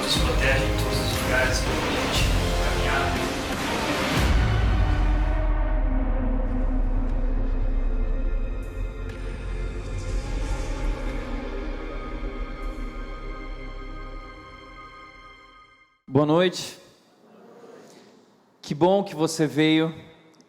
Nos protege em todos os lugares que a gente caminhar. Boa noite. Que bom que você veio.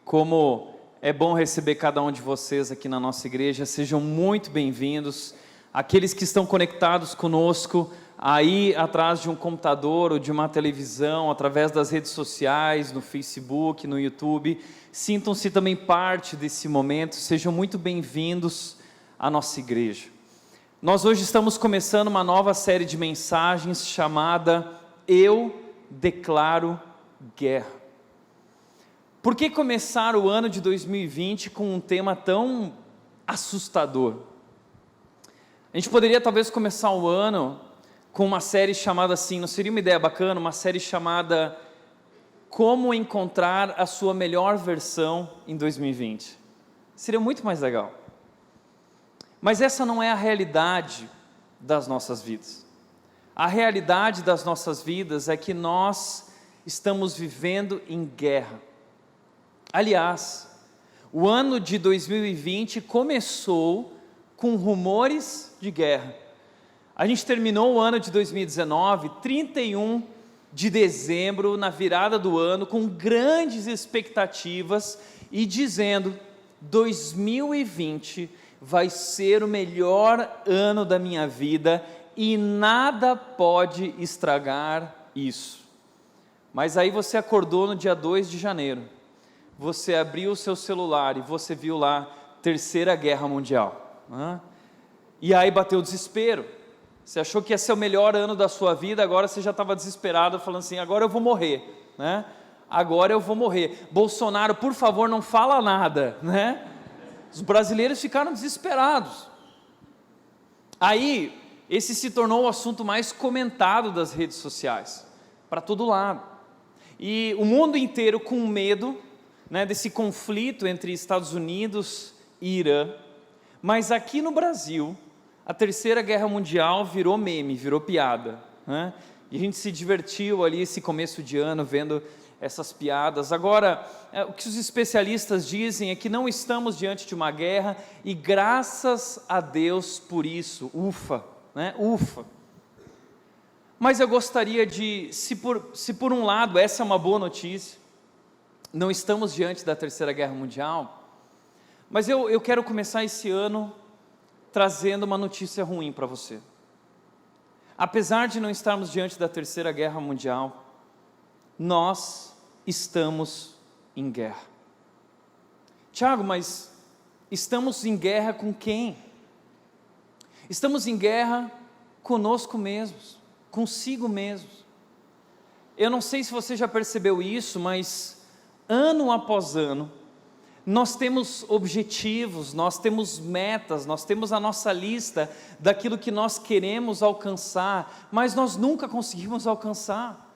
Como é bom receber cada um de vocês aqui na nossa igreja. Sejam muito bem-vindos. Aqueles que estão conectados conosco aí atrás de um computador ou de uma televisão, através das redes sociais, no Facebook, no YouTube, sintam-se também parte desse momento, sejam muito bem-vindos à nossa igreja. Nós hoje estamos começando uma nova série de mensagens chamada Eu Declaro Guerra. Por que começar o ano de 2020 com um tema tão assustador? A gente poderia talvez começar o ano com uma série chamada assim, não seria uma ideia bacana? Uma série chamada Como Encontrar a Sua Melhor Versão em 2020. Seria muito mais legal. Mas essa não é a realidade das nossas vidas. A realidade das nossas vidas é que nós estamos vivendo em guerra. Aliás, o ano de 2020 começou com rumores de guerra. A gente terminou o ano de 2019, 31 de dezembro, na virada do ano, com grandes expectativas e dizendo: 2020 vai ser o melhor ano da minha vida e nada pode estragar isso. Mas aí você acordou no dia 2 de janeiro, você abriu o seu celular e você viu lá Terceira Guerra Mundial. E aí bateu o desespero. Você achou que ia ser o melhor ano da sua vida, agora você já estava desesperado, falando assim: agora eu vou morrer, né? Agora eu vou morrer. Bolsonaro, por favor, não fala nada, né? Os brasileiros ficaram desesperados. Aí, esse se tornou o assunto mais comentado das redes sociais, para todo lado. E o mundo inteiro com medo, né, desse conflito entre Estados Unidos e Irã. Mas aqui no Brasil, a Terceira Guerra Mundial virou meme, virou piada, né? E a gente se divertiu ali esse começo de ano vendo essas piadas. Agora, o que os especialistas dizem é que não estamos diante de uma guerra e graças a Deus por isso, ufa, né? Ufa. Mas eu gostaria de, se por um lado essa é uma boa notícia, não estamos diante da Terceira Guerra Mundial, mas eu quero começar esse ano trazendo uma notícia ruim para você. Apesar de não estarmos diante da Terceira Guerra Mundial, nós estamos em guerra. Tiago, mas estamos em guerra com quem? Estamos em guerra conosco mesmos, consigo mesmos. Eu não sei se você já percebeu isso, mas ano após ano, nós temos objetivos, nós temos metas, nós temos a nossa lista daquilo que nós queremos alcançar, mas nós nunca conseguimos alcançar,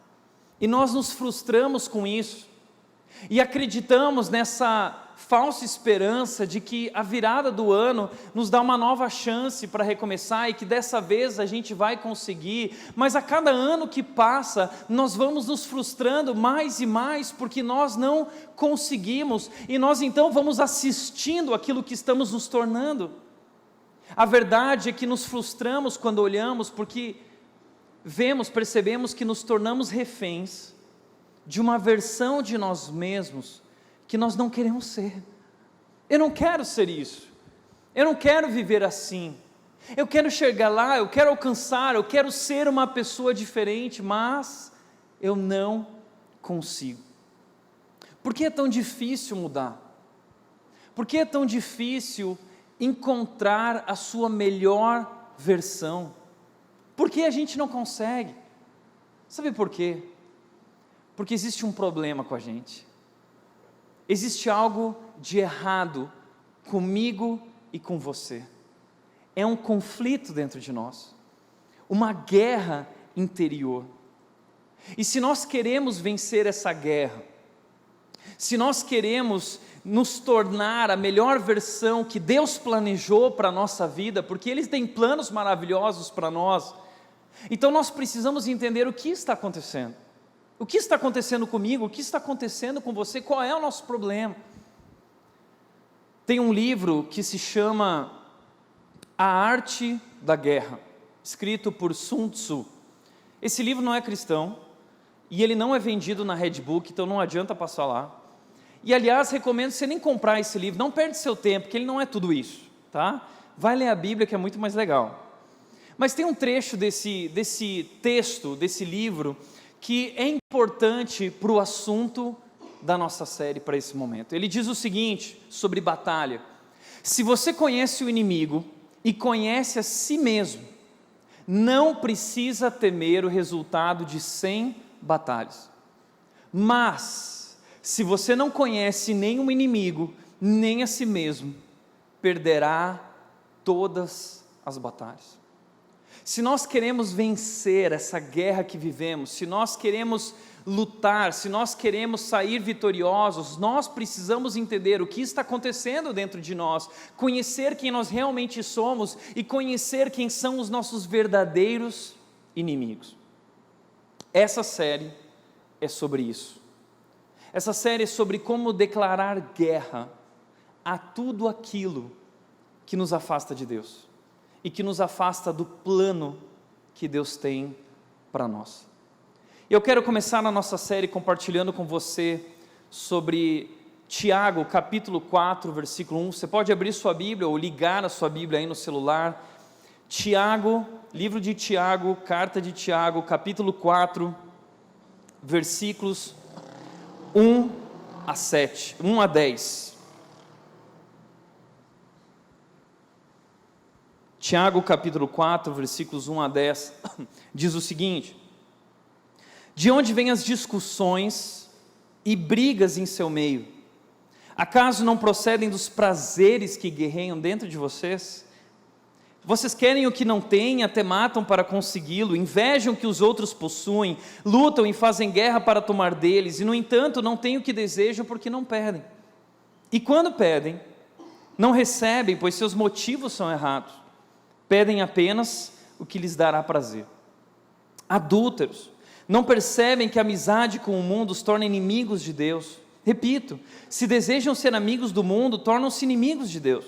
e nós nos frustramos com isso, e acreditamos nessa falsa esperança de que a virada do ano nos dá uma nova chance para recomeçar e que dessa vez a gente vai conseguir, mas a cada ano que passa, nós vamos nos frustrando mais e mais porque nós não conseguimos e nós então vamos assistindo aquilo que estamos nos tornando. A verdade é que nos frustramos quando olhamos porque percebemos que nos tornamos reféns de uma versão de nós mesmos que nós não queremos ser. Eu não quero ser isso, eu não quero viver assim, eu quero chegar lá, eu quero alcançar, eu quero ser uma pessoa diferente, mas eu não consigo. Por que é tão difícil mudar? Por que é tão difícil encontrar a sua melhor versão? Por que a gente não consegue? Sabe por quê? Porque existe um problema com a gente. Existe algo de errado comigo e com você. É um conflito dentro de nós, uma guerra interior. E se nós queremos vencer essa guerra, se nós queremos nos tornar a melhor versão que Deus planejou para a nossa vida, porque Ele tem planos maravilhosos para nós, então nós precisamos entender o que está acontecendo. O que está acontecendo comigo? O que está acontecendo com você? Qual é o nosso problema? Tem um livro que se chama A Arte da Guerra, escrito por Sun Tzu. Esse livro não é cristão e ele não é vendido na Redbook, então não adianta passar lá. E aliás, recomendo você nem comprar esse livro, não perde seu tempo, porque ele não é tudo isso, tá? Vai ler a Bíblia, que é muito mais legal. Mas tem um trecho desse texto, desse livro, que é importante para o assunto da nossa série para esse momento. Ele diz o seguinte sobre batalha: se você conhece o inimigo e conhece a si mesmo, não precisa temer o resultado de 100 batalhas. Mas, se você não conhece nem o inimigo, nem a si mesmo, perderá todas as batalhas. Se nós queremos vencer essa guerra que vivemos, se nós queremos lutar, se nós queremos sair vitoriosos, nós precisamos entender o que está acontecendo dentro de nós, conhecer quem nós realmente somos e conhecer quem são os nossos verdadeiros inimigos. Essa série é sobre isso. Essa série é sobre como declarar guerra a tudo aquilo que nos afasta de Deus e que nos afasta do plano que Deus tem para nós. Eu quero começar na nossa série compartilhando com você sobre Tiago, capítulo 4, versículo 1. Você pode abrir sua Bíblia ou ligar a sua Bíblia aí no celular. Tiago, livro de Tiago, carta de Tiago, capítulo 4, versículos 1 a 10. Tiago capítulo 4, versículos 1 a 10, diz o seguinte: de onde vêm as discussões e brigas em seu meio? Acaso não procedem dos prazeres que guerreiam dentro de vocês? Vocês querem o que não têm, até matam para consegui-lo, invejam o que os outros possuem, lutam e fazem guerra para tomar deles, e no entanto não têm o que desejam porque não pedem. E quando pedem, não recebem, pois seus motivos são errados. Pedem apenas o que lhes dará prazer. Adúlteros, não percebem que a amizade com o mundo os torna inimigos de Deus? Repito, se desejam ser amigos do mundo, tornam-se inimigos de Deus.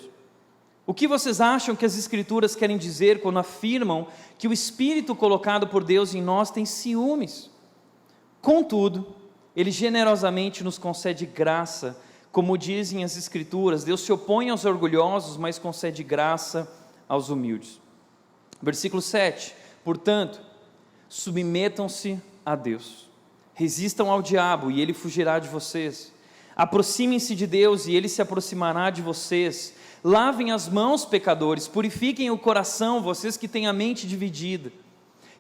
O que vocês acham que as Escrituras querem dizer quando afirmam que o Espírito colocado por Deus em nós tem ciúmes? Contudo, Ele generosamente nos concede graça, como dizem as Escrituras: Deus se opõe aos orgulhosos, mas concede graça aos humildes. Versículo 7, portanto, submetam-se a Deus, resistam ao diabo e ele fugirá de vocês, aproximem-se de Deus e ele se aproximará de vocês, lavem as mãos, pecadores, purifiquem o coração, vocês que têm a mente dividida,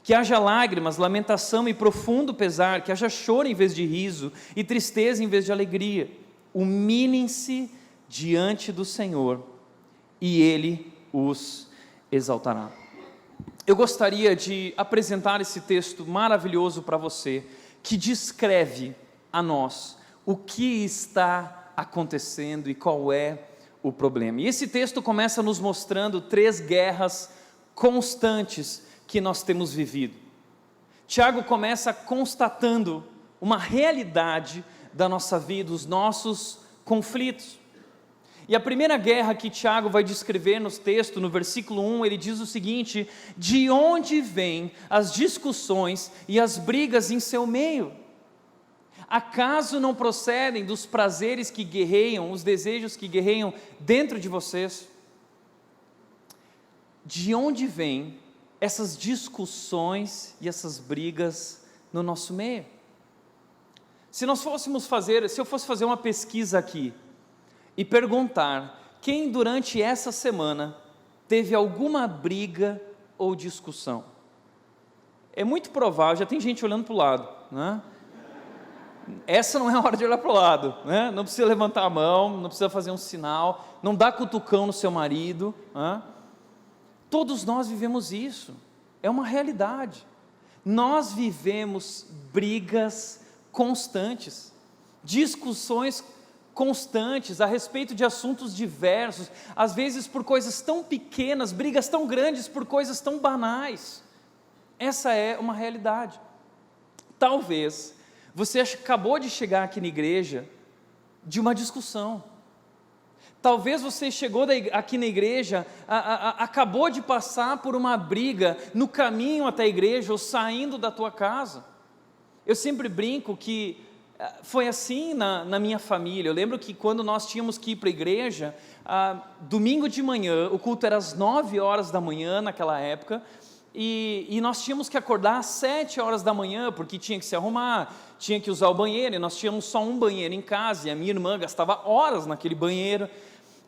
que haja lágrimas, lamentação e profundo pesar, que haja choro em vez de riso e tristeza em vez de alegria. Humilhem-se diante do Senhor e Ele os exaltará. Eu gostaria de apresentar esse texto maravilhoso para você, que descreve a nós o que está acontecendo e qual é o problema. E esse texto começa nos mostrando 3 guerras constantes que nós temos vivido. Tiago começa constatando uma realidade da nossa vida, os nossos conflitos. E a primeira guerra que Tiago vai descrever no texto, no versículo 1, ele diz o seguinte: de onde vêm as discussões e as brigas em seu meio? Acaso não procedem dos prazeres que guerreiam, os desejos que guerreiam dentro de vocês? De onde vêm essas discussões e essas brigas no nosso meio? Se eu fosse fazer uma pesquisa aqui, e perguntar quem durante essa semana teve alguma briga ou discussão. É muito provável, já tem gente olhando para o lado, né? Essa não é a hora de olhar para o lado, né? Não precisa levantar a mão, não precisa fazer um sinal, não dá cutucão no seu marido, né? Todos nós vivemos isso, é uma realidade. Nós vivemos brigas constantes, discussões constantes a respeito de assuntos diversos, às vezes por coisas tão pequenas, brigas tão grandes por coisas tão banais. Essa é uma realidade. Talvez você acabou de chegar aqui na igreja de uma discussão. Talvez você chegou aqui na igreja, acabou de passar por uma briga no caminho até a igreja ou saindo da tua casa. Eu sempre brinco que foi assim na minha família. Eu lembro que quando nós tínhamos que ir para a igreja, domingo de manhã, o culto era às 9 horas da manhã naquela época, e nós tínhamos que acordar às 7 horas da manhã, porque tinha que se arrumar, tinha que usar o banheiro, e nós tínhamos só um banheiro em casa, e a minha irmã gastava horas naquele banheiro,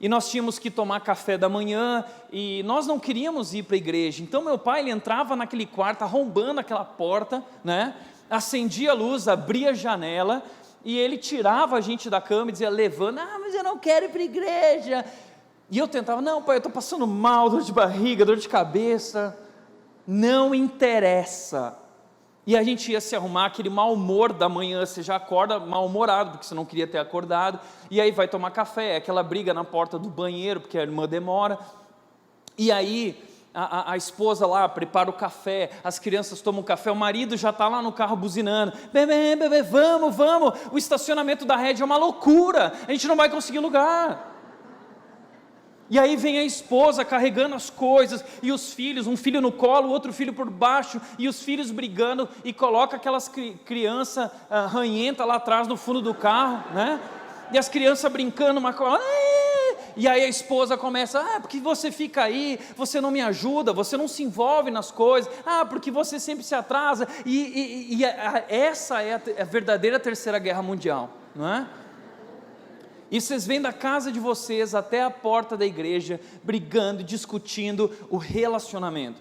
e nós tínhamos que tomar café da manhã, e nós não queríamos ir para a igreja. Então meu pai, ele entrava naquele quarto, arrombando aquela porta, né? Acendia a luz, abria a janela, e ele tirava a gente da cama e dizia, levanta, mas eu não quero ir para a igreja. E eu tentava, não pai, eu estou passando mal, dor de barriga, dor de cabeça. Não interessa. E a gente ia se arrumar, aquele mau humor da manhã, você já acorda mal-humorado, porque você não queria ter acordado, e aí vai tomar café, aquela briga na porta do banheiro, porque a irmã demora, e aí a esposa lá prepara o café, as crianças tomam café, o marido já está lá no carro buzinando, bebê, vamos, o estacionamento da rede é uma loucura, a gente não vai conseguir lugar. E aí vem a esposa carregando as coisas, e os filhos, um filho no colo, outro filho por baixo, e os filhos brigando, e coloca aquelas crianças ranhentas lá atrás no fundo do carro, né? E as crianças brincando, e aí a esposa começa, porque você fica aí, você não me ajuda, você não se envolve nas coisas, porque você sempre se atrasa, essa é a verdadeira terceira guerra mundial, não é? E vocês vêm da casa de vocês até a porta da igreja, brigando, discutindo o relacionamento.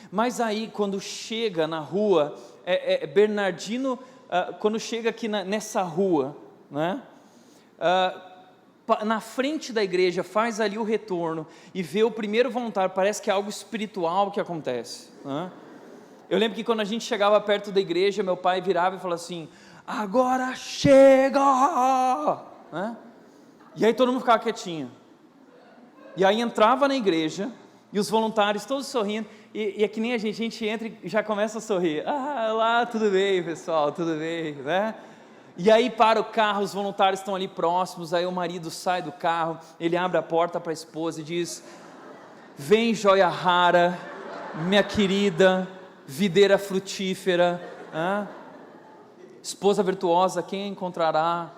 Mas aí, quando chega na rua, Bernardino, quando chega aqui nessa rua, né, na frente da igreja, faz ali o retorno, e vê o primeiro voluntário, parece que é algo espiritual que acontece, né? Eu lembro que quando a gente chegava perto da igreja, meu pai virava e falava assim, agora chega! Né? E aí todo mundo ficava quietinho, e aí entrava na igreja, e os voluntários todos sorrindo, e é que nem a gente entra e já começa a sorrir, lá, tudo bem pessoal, tudo bem, né? E aí para o carro, os voluntários estão ali próximos, aí o marido sai do carro, ele abre a porta para a esposa e diz, vem joia rara, minha querida, videira frutífera, esposa virtuosa, quem encontrará?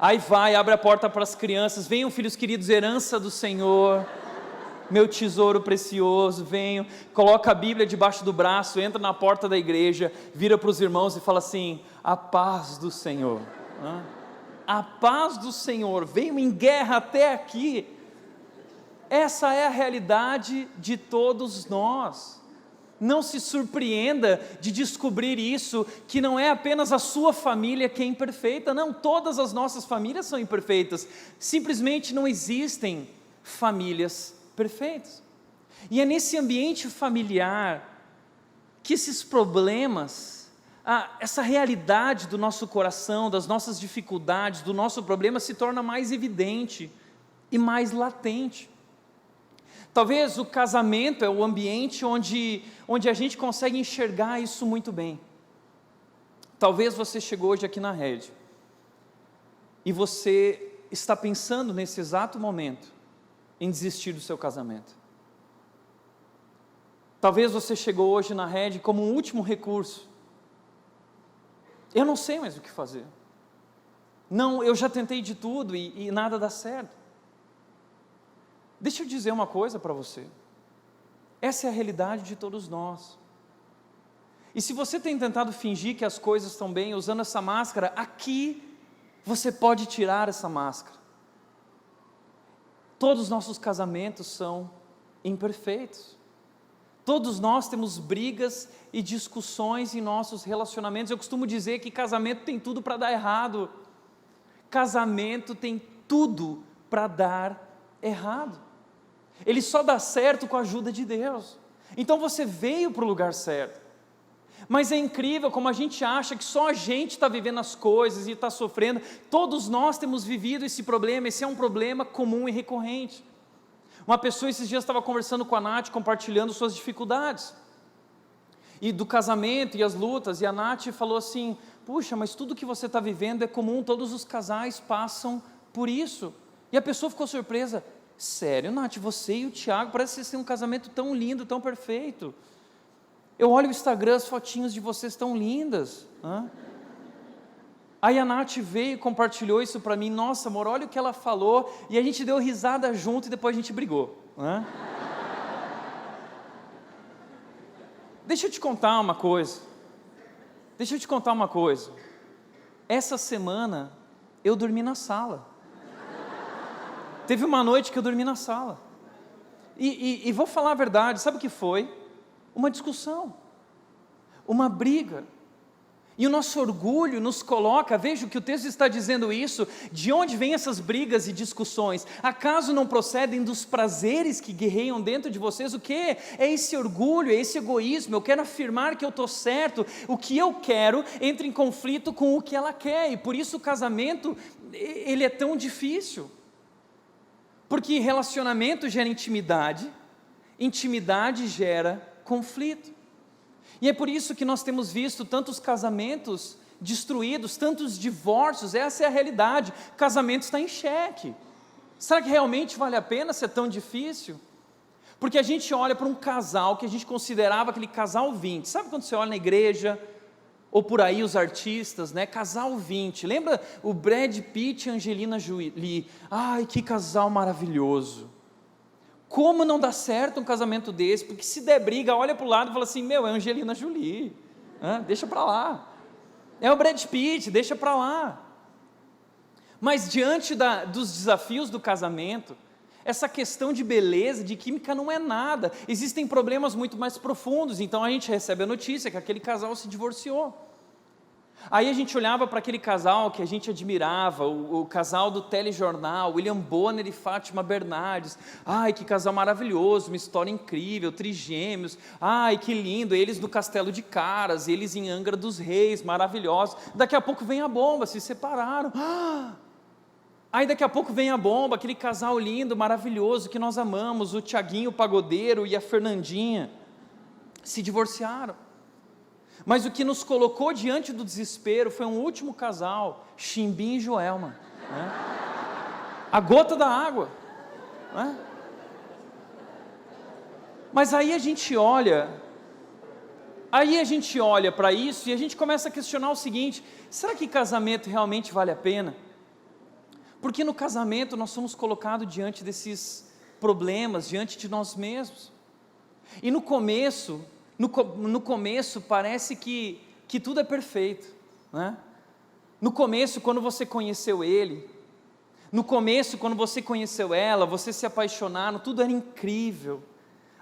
Aí vai, abre a porta para as crianças, venham filhos queridos, herança do Senhor, meu tesouro precioso, venham, coloca a Bíblia debaixo do braço, entra na porta da igreja, vira para os irmãos e fala assim, a paz do Senhor, a paz do Senhor, venham em guerra até aqui. Essa é a realidade de todos nós. Não se surpreenda de descobrir isso, que não é apenas a sua família que é imperfeita, não, todas as nossas famílias são imperfeitas, simplesmente não existem famílias perfeitas, e é nesse ambiente familiar, que esses problemas, essa realidade do nosso coração, das nossas dificuldades, do nosso problema se torna mais evidente, e mais latente. Talvez o casamento é o ambiente onde a gente consegue enxergar isso muito bem. Talvez você chegou hoje aqui na rede, e você está pensando nesse exato momento, em desistir do seu casamento. Talvez você chegou hoje na rede como um último recurso. Eu não sei mais o que fazer. Não, eu já tentei de tudo e nada dá certo. Deixa eu dizer uma coisa para você, essa é a realidade de todos nós, e se você tem tentado fingir que as coisas estão bem, usando essa máscara, aqui você pode tirar essa máscara, Todos os nossos casamentos são imperfeitos. Todos nós temos brigas e discussões em nossos relacionamentos. Eu costumo dizer que casamento tem tudo para dar errado. Casamento tem tudo para dar errado. Ele só dá certo com a ajuda de Deus. Então você veio para o lugar certo. Mas é incrível como a gente acha que só a gente está vivendo as coisas e está sofrendo. Todos nós temos vivido esse problema. Esse é um problema comum e recorrente. Uma pessoa esses dias estava conversando com a Nath, compartilhando suas dificuldades e do casamento e as lutas, e a Nath falou assim: puxa, mas tudo que você está vivendo é comum, todos os casais passam por isso. E a pessoa ficou surpresa: sério, Nath, você e o Tiago, parece que vocês têm um casamento tão lindo, tão perfeito. Eu olho o Instagram, as fotinhos de vocês tão lindas. Aí a Nath veio e compartilhou isso para mim. Nossa, amor, olha o que ela falou. E a gente deu risada junto e depois a gente brigou. Deixa eu te contar uma coisa. Essa semana eu dormi na sala. Teve uma noite que eu dormi na sala. E vou falar a verdade, sabe o que foi? Uma discussão. Uma briga. E o nosso orgulho nos coloca, veja que o texto está dizendo isso, de onde vêm essas brigas e discussões? Acaso não procedem dos prazeres que guerreiam dentro de vocês? O que? É esse orgulho, é esse egoísmo, eu quero afirmar que eu estou certo, o que eu quero entra em conflito com o que ela quer, e por isso o casamento, ele é tão difícil, porque relacionamento gera intimidade, intimidade gera conflito. E é por isso que nós temos visto tantos casamentos destruídos, tantos divórcios. Essa é a realidade, o casamento está em xeque. Será que realmente vale a pena ser tão difícil? Porque a gente olha para um casal que a gente considerava aquele casal 20, sabe quando você olha na igreja, ou por aí os artistas, né? Casal 20, lembra o Brad Pitt e Angelina Jolie? Ai, que casal maravilhoso. Como não dá certo um casamento desse? Porque se der briga, olha para o lado e fala assim: meu, é Angelina Jolie, deixa para lá. É o Brad Pitt, deixa para lá. Mas diante dos desafios do casamento, essa questão de beleza, de química não é nada. Existem problemas muito mais profundos. Então a gente recebe a notícia que aquele casal se divorciou. Aí a gente olhava para aquele casal que a gente admirava, o casal do telejornal, William Bonner e Fátima Bernardes. Ai, que casal maravilhoso, uma história incrível, trigêmeos. Ai, que lindo, eles no Castelo de Caras, eles em Angra dos Reis, maravilhosos. Daqui a pouco vem a bomba, se separaram. Aí daqui a pouco vem a bomba, aquele casal lindo, maravilhoso, que nós amamos, o Tiaguinho Pagodeiro e a Fernandinha, se divorciaram. Mas o que nos colocou diante do desespero foi um último casal, Chimbim e Joelma, a gota da água, Mas aí a gente olha para isso e a gente começa a questionar o seguinte: será que casamento realmente vale a pena? Porque no casamento nós somos colocados diante desses problemas, diante de nós mesmos, e no começo parece que tudo é perfeito, No começo, quando você conheceu ele, no começo, quando você conheceu ela, você se apaixonaram, tudo era incrível.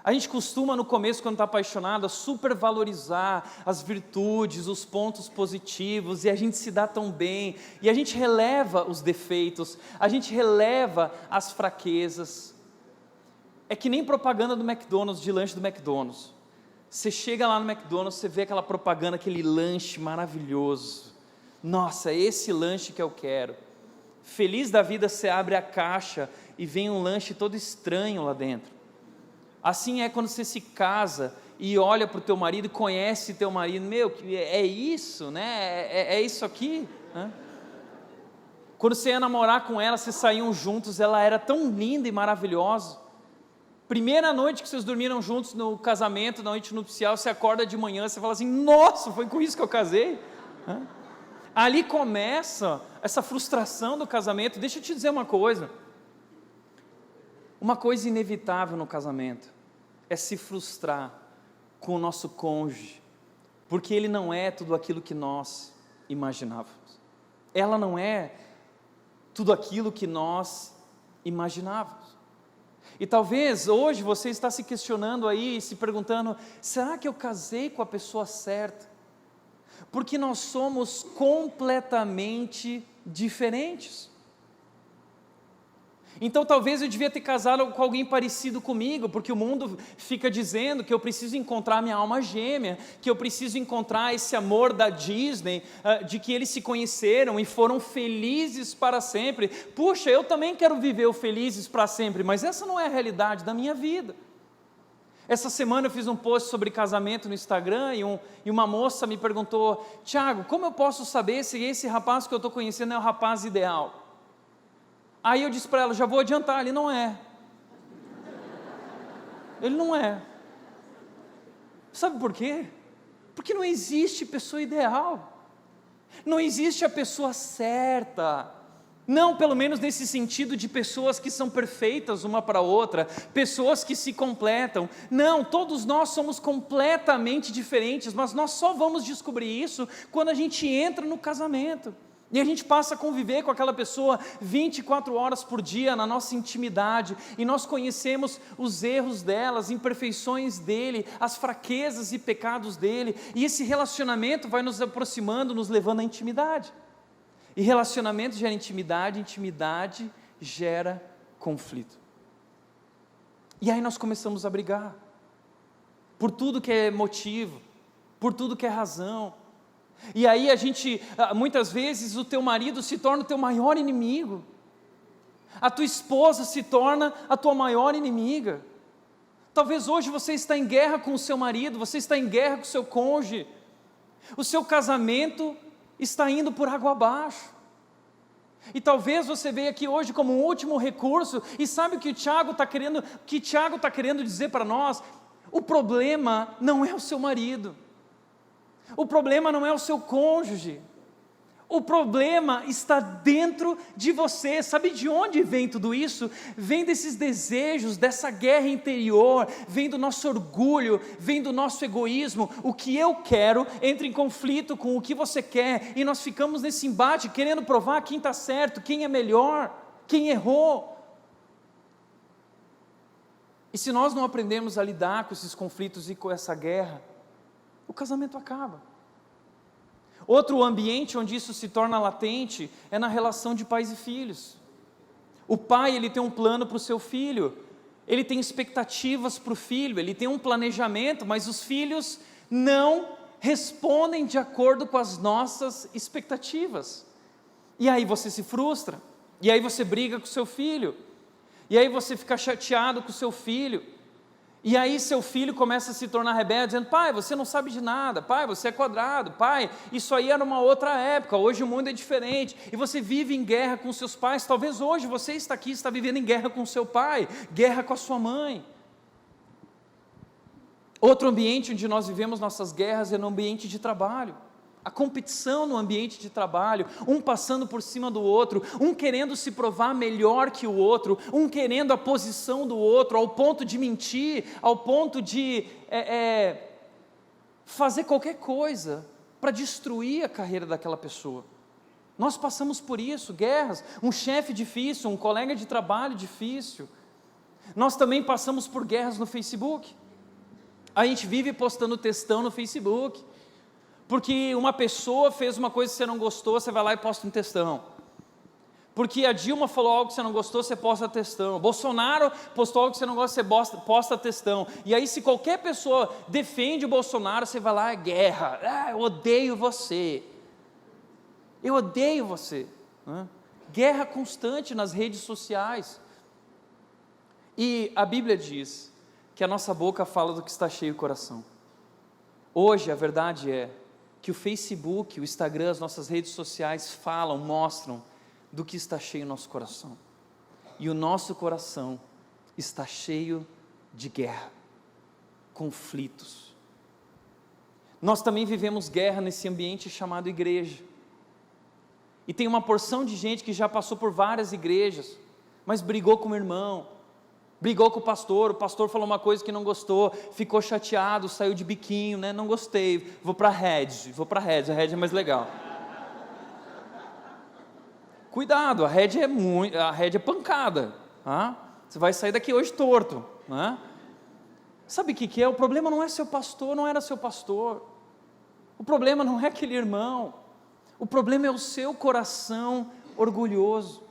A gente costuma, no começo, quando está apaixonado, a supervalorizar as virtudes, os pontos positivos, e a gente se dá tão bem, e a gente releva os defeitos, a gente releva as fraquezas. É que nem propaganda do McDonald's, de lanche do McDonald's. Você chega lá no McDonald's, você vê aquela propaganda, aquele lanche maravilhoso. Nossa, esse lanche que eu quero. Feliz da vida, você abre a caixa e vem um lanche todo estranho lá dentro. Assim é quando você se casa e olha para o teu marido e conhece teu marido. Meu, é isso, né? É isso aqui, né? Quando você ia namorar com ela, vocês saíam juntos, ela era tão linda e maravilhosa. Primeira noite que vocês dormiram juntos no casamento, na noite nupcial, você acorda de manhã, você fala assim: nossa, foi com isso que eu casei? Ali começa essa frustração do casamento. Deixa eu te dizer uma coisa inevitável no casamento, é se frustrar com o nosso cônjuge, porque ele não é tudo aquilo que nós imaginávamos, ela não é tudo aquilo que nós imaginávamos. E talvez hoje você está se questionando aí, se perguntando, será que eu casei com a pessoa certa? Porque nós somos completamente diferentes. Então talvez eu devia ter casado com alguém parecido comigo, porque o mundo fica dizendo que eu preciso encontrar minha alma gêmea, que eu preciso encontrar esse amor da Disney, de que eles se conheceram e foram felizes para sempre. Puxa, eu também quero viver o felizes para sempre, mas essa não é a realidade da minha vida. Essa semana eu fiz um post sobre casamento no Instagram e uma moça me perguntou, Tiago, como eu posso saber se esse rapaz que eu estou conhecendo é o rapaz ideal? Aí eu disse para ela, já vou adiantar, ele não é. Ele não é. Sabe por quê? Porque não existe pessoa ideal. Não existe a pessoa certa. Não, pelo menos nesse sentido de pessoas que são perfeitas uma para a outra, pessoas que se completam. Não, todos nós somos completamente diferentes, mas nós só vamos descobrir isso quando a gente entra no casamento. E a gente passa a conviver com aquela pessoa 24 horas por dia na nossa intimidade, e nós conhecemos os erros dela, as imperfeições dele, as fraquezas e pecados dele, e esse relacionamento vai nos aproximando, nos levando à intimidade. E relacionamento gera intimidade, intimidade gera conflito. E aí nós começamos a brigar, por tudo que é motivo, por tudo que é razão. E aí muitas vezes o teu marido se torna o teu maior inimigo, a tua esposa se torna a tua maior inimiga. Talvez hoje você está em guerra com o seu marido, você está em guerra com o seu cônjuge, o seu casamento está indo por água abaixo. E talvez você veja aqui hoje como um último recurso, e sabe o que Tiago está querendo dizer para nós? O problema não é o seu marido. O problema não é o seu cônjuge, o problema está dentro de você. Sabe de onde vem tudo isso? Vem desses desejos, dessa guerra interior, vem do nosso orgulho, vem do nosso egoísmo. O que eu quero entra em conflito com o que você quer, e nós ficamos nesse embate, querendo provar quem está certo, quem é melhor, quem errou. E se nós não aprendemos a lidar com esses conflitos e com essa guerra, o casamento acaba. Outro ambiente onde isso se torna latente é na relação de pais e filhos. O pai, ele tem um plano para o seu filho, ele tem expectativas para o filho, ele tem um planejamento, mas os filhos não respondem de acordo com as nossas expectativas. E aí você se frustra, e aí você briga com o seu filho, e aí você fica chateado com o seu filho. E aí seu filho começa a se tornar rebelde, dizendo, pai, você não sabe de nada, pai, você é quadrado, pai, isso aí era uma outra época, hoje o mundo é diferente, e você vive em guerra com seus pais. Talvez hoje você está aqui, está vivendo em guerra com seu pai, guerra com a sua mãe. Outro ambiente onde nós vivemos nossas guerras é no ambiente de trabalho. A competição no ambiente de trabalho, um passando por cima do outro, um querendo se provar melhor que o outro, um querendo a posição do outro, ao ponto de mentir, ao ponto de fazer qualquer coisa para destruir a carreira daquela pessoa. Nós passamos por isso, guerras, um chefe difícil, um colega de trabalho difícil. Nós também passamos por guerras no Facebook. A gente vive postando textão no Facebook, porque uma pessoa fez uma coisa que você não gostou, você vai lá e posta um textão. Porque a Dilma falou algo que você não gostou, você posta textão. Bolsonaro postou algo que você não gosta, você posta textão. E aí se qualquer pessoa defende o Bolsonaro, você vai lá, guerra. Ah, eu odeio você. Eu odeio você. Guerra constante nas redes sociais. E a Bíblia diz que a nossa boca fala do que está cheio o coração. Hoje a verdade é que o Facebook, o Instagram, as nossas redes sociais falam, mostram do que está cheio o nosso coração. E o nosso coração está cheio de guerra, conflitos. Nós também vivemos guerra nesse ambiente chamado igreja. E tem uma porção de gente que já passou por várias igrejas, mas brigou com o irmão, brigou com o pastor falou uma coisa que não gostou, ficou chateado, saiu de biquinho, né? Não gostei, vou para a Red, a Red é mais legal. Cuidado, a Red é pancada, tá? Você vai sair daqui hoje torto, né? Sabe o que é? O problema não é seu pastor, não era seu pastor. O problema não é aquele irmão. O problema é o seu coração orgulhoso.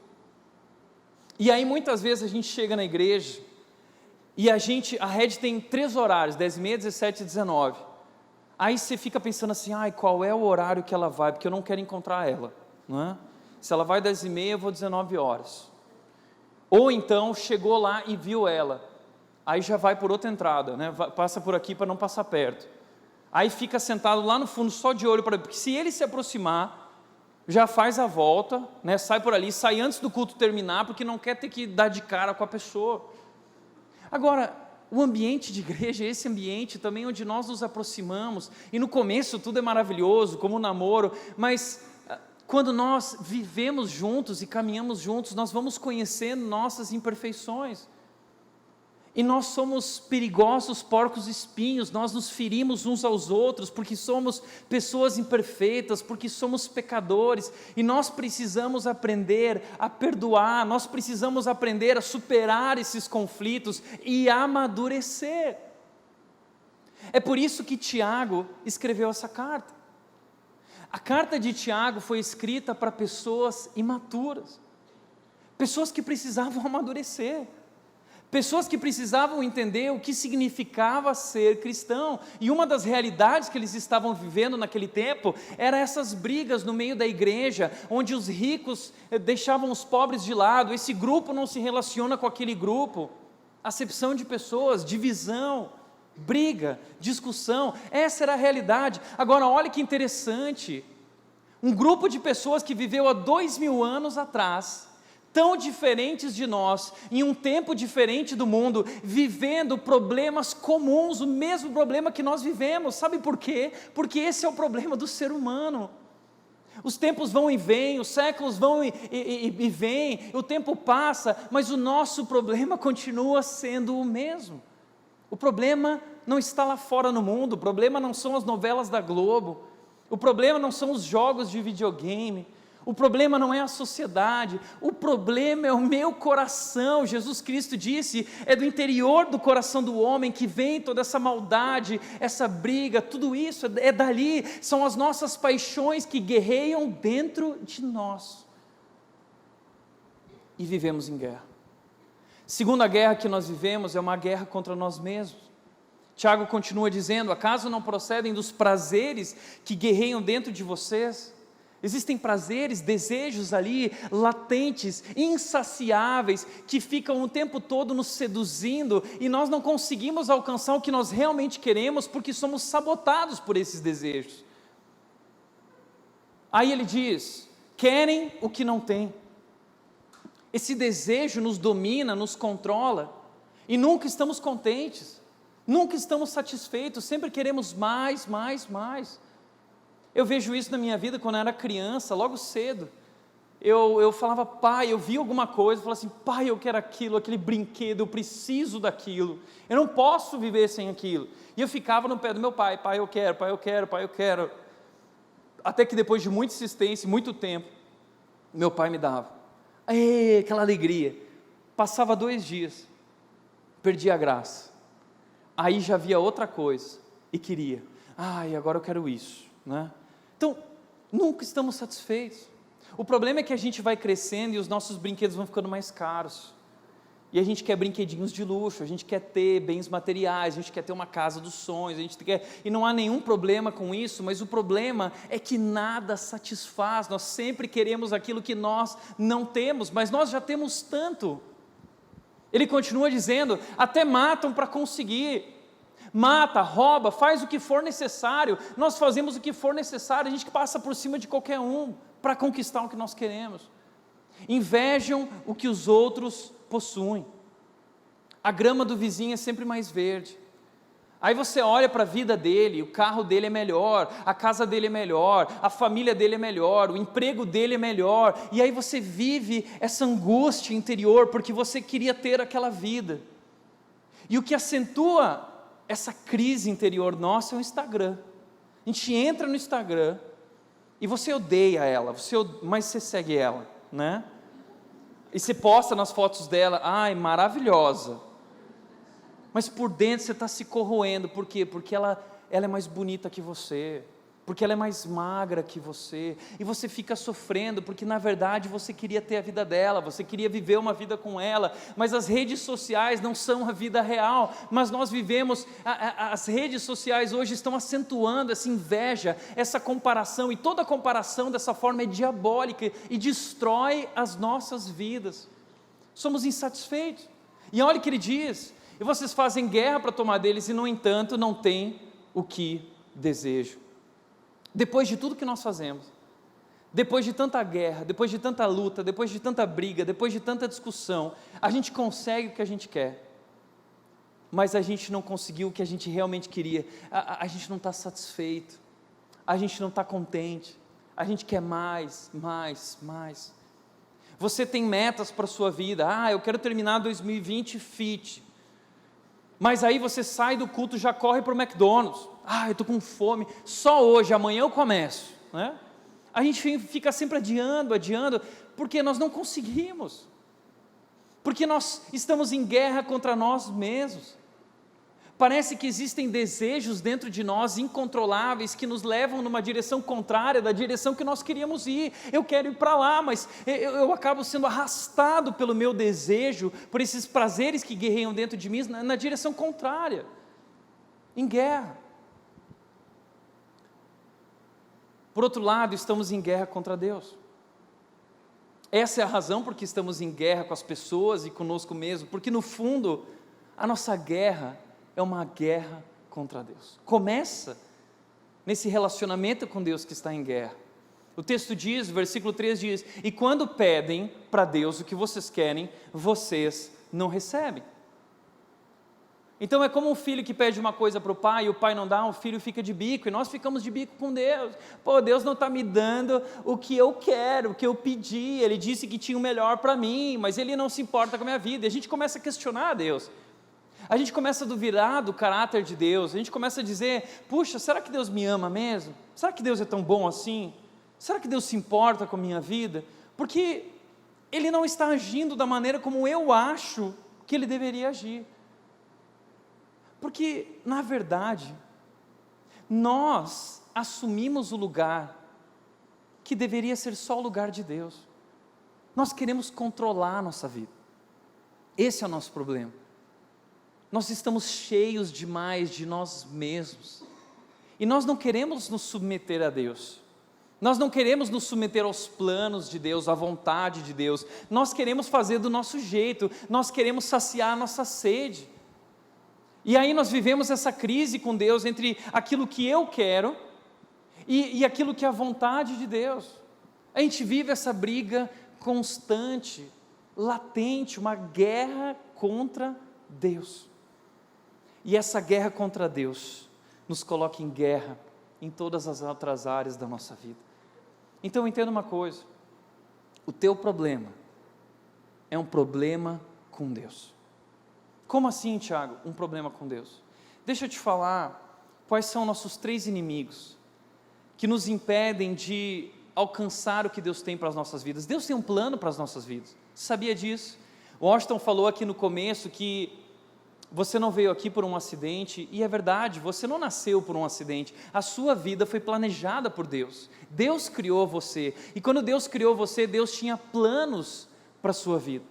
E aí muitas vezes a gente chega na igreja e a rede tem 3 horários, 10h30, 17 e 19. Aí você fica pensando assim, qual é o horário que ela vai? Porque eu não quero encontrar ela, não é? Se ela vai 10h30, eu vou 19 horas. Ou então chegou lá e viu ela, aí já vai por outra entrada, né? Passa por aqui para não passar perto. Aí fica sentado lá no fundo só de olho para ele, porque se ele se aproximar, já faz a volta, né? Sai por ali, sai antes do culto terminar, porque não quer ter que dar de cara com a pessoa. Agora, o ambiente de igreja é esse ambiente também onde nós nos aproximamos, e no começo tudo é maravilhoso, como um namoro, mas quando nós vivemos juntos e caminhamos juntos, nós vamos conhecendo nossas imperfeições, e nós somos perigosos porcos espinhos, nós nos ferimos uns aos outros, porque somos pessoas imperfeitas, porque somos pecadores, e nós precisamos aprender a perdoar, nós precisamos aprender a superar esses conflitos e amadurecer. É por isso que Tiago escreveu essa carta. A carta de Tiago foi escrita para pessoas imaturas, pessoas que precisavam amadurecer, pessoas que precisavam entender o que significava ser cristão, e uma das realidades que eles estavam vivendo naquele tempo, era essas brigas no meio da igreja, onde os ricos deixavam os pobres de lado, esse grupo não se relaciona com aquele grupo, acepção de pessoas, divisão, briga, discussão, essa era a realidade. Agora olha que interessante, um grupo de pessoas que viveu há 2000 anos atrás, tão diferentes de nós, em um tempo diferente do mundo, vivendo problemas comuns, o mesmo problema que nós vivemos. Sabe por quê? Porque esse é o problema do ser humano. Os tempos vão e vêm, os séculos vão e vêm, o tempo passa, mas o nosso problema continua sendo o mesmo. O problema não está lá fora no mundo, o problema não são as novelas da Globo, o problema não são os jogos de videogame, o problema não é a sociedade, o problema é o meu coração. Jesus Cristo disse, é do interior do coração do homem que vem toda essa maldade, essa briga, tudo isso é dali, são as nossas paixões que guerreiam dentro de nós. E vivemos em guerra. Segunda guerra que nós vivemos é uma guerra contra nós mesmos. Tiago continua dizendo, acaso não procedem dos prazeres que guerreiam dentro de vocês? Existem prazeres, desejos ali, latentes, insaciáveis, que ficam o tempo todo nos seduzindo, e nós não conseguimos alcançar o que nós realmente queremos, porque somos sabotados por esses desejos. Aí ele diz, querem o que não têm. Esse desejo nos domina, nos controla, e nunca estamos contentes, nunca estamos satisfeitos, sempre queremos mais, mais, mais. Eu vejo isso na minha vida quando eu era criança, logo cedo. Eu falava, pai, eu via alguma coisa, eu falava assim, pai, eu quero aquilo, aquele brinquedo, eu preciso daquilo, eu não posso viver sem aquilo. E eu ficava no pé do meu pai, pai, eu quero, pai, eu quero, pai, eu quero. Até que depois de muita insistência, muito tempo, meu pai me dava. Aquela alegria. Passava 2 dias, perdia a graça. Aí já via outra coisa e queria. Agora eu quero isso, né? Então, nunca estamos satisfeitos. O problema é que a gente vai crescendo e os nossos brinquedos vão ficando mais caros. E a gente quer brinquedinhos de luxo, a gente quer ter bens materiais, a gente quer ter uma casa dos sonhos, e não há nenhum problema com isso, mas o problema é que nada satisfaz, nós sempre queremos aquilo que nós não temos, mas nós já temos tanto. Ele continua dizendo, até matam para conseguir, mata, rouba, faz o que for necessário, nós fazemos o que for necessário, a gente passa por cima de qualquer um, para conquistar o que nós queremos. Invejam o que os outros possuem. A grama do vizinho é sempre mais verde. Aí você olha para a vida dele, o carro dele é melhor, a casa dele é melhor, a família dele é melhor, o emprego dele é melhor, e aí você vive essa angústia interior, porque você queria ter aquela vida. E o que acentua essa crise interior nossa é o Instagram. A gente entra no Instagram, e você odeia ela, mas você segue ela, né? E você posta nas fotos dela, ai, maravilhosa. Mas por dentro você está se corroendo, por quê? Porque ela é mais bonita que você, porque ela é mais magra que você, e você fica sofrendo, porque na verdade você queria ter a vida dela, você queria viver uma vida com ela, mas as redes sociais não são a vida real, mas nós vivemos, as redes sociais hoje estão acentuando essa inveja, essa comparação, e toda comparação dessa forma é diabólica, e destrói as nossas vidas, somos insatisfeitos, e olha o que ele diz, e vocês fazem guerra para tomar deles, e no entanto não têm o que desejam. Depois de tudo que nós fazemos, depois de tanta guerra, depois de tanta luta, depois de tanta briga, depois de tanta discussão, a gente consegue o que a gente quer, mas a gente não conseguiu o que a gente realmente queria, a gente não está satisfeito, a gente não está contente, a gente quer mais. Você tem metas para a sua vida, eu quero terminar 2020 fit, mas aí você sai do culto e já corre para o McDonald's, eu estou com fome, só hoje, amanhã eu começo, né? A gente fica sempre adiando, porque nós não conseguimos, porque nós estamos em guerra contra nós mesmos, parece que existem desejos dentro de nós incontroláveis, que nos levam numa direção contrária da direção que nós queríamos ir, eu quero ir para lá, mas eu acabo sendo arrastado pelo meu desejo, por esses prazeres que guerreiam dentro de mim, na direção contrária, em guerra. Por outro lado, estamos em guerra contra Deus. Essa é a razão por que estamos em guerra com as pessoas e conosco mesmo, porque no fundo, a nossa guerra é uma guerra contra Deus. Começa nesse relacionamento com Deus que está em guerra. O texto diz, versículo 3 diz, e quando pedem para Deus o que vocês querem, vocês não recebem. Então é como um filho que pede uma coisa para o pai e o pai não dá, o filho fica de bico e nós ficamos de bico com Deus. Deus não está me dando o que eu quero, o que eu pedi, Ele disse que tinha o melhor para mim, mas Ele não se importa com a minha vida. E a gente começa a questionar Deus, a gente começa a duvidar do caráter de Deus, a gente começa a dizer, puxa, será que Deus me ama mesmo? Será que Deus é tão bom assim? Será que Deus se importa com a minha vida? Porque Ele não está agindo da maneira como eu acho que Ele deveria agir. Porque, na verdade, nós assumimos o lugar que deveria ser só o lugar de Deus. Nós queremos controlar a nossa vida. Esse é o nosso problema. Nós estamos cheios demais de nós mesmos. E nós não queremos nos submeter a Deus. Nós não queremos nos submeter aos planos de Deus, à vontade de Deus. Nós queremos fazer do nosso jeito. Nós queremos saciar a nossa sede. E aí nós vivemos essa crise com Deus entre aquilo que eu quero e aquilo que é a vontade de Deus. A gente vive essa briga constante, latente, uma guerra contra Deus. E essa guerra contra Deus nos coloca em guerra em todas as outras áreas da nossa vida. Então entenda uma coisa, o teu problema é um problema com Deus. Como assim, Tiago, um problema com Deus? Deixa eu te falar quais são nossos 3 inimigos que nos impedem de alcançar o que Deus tem para as nossas vidas. Deus tem um plano para as nossas vidas, sabia disso? Washington falou aqui no começo que você não veio aqui por um acidente, e é verdade, você não nasceu por um acidente, a sua vida foi planejada por Deus, Deus criou você, e quando Deus criou você, Deus tinha planos para a sua vida.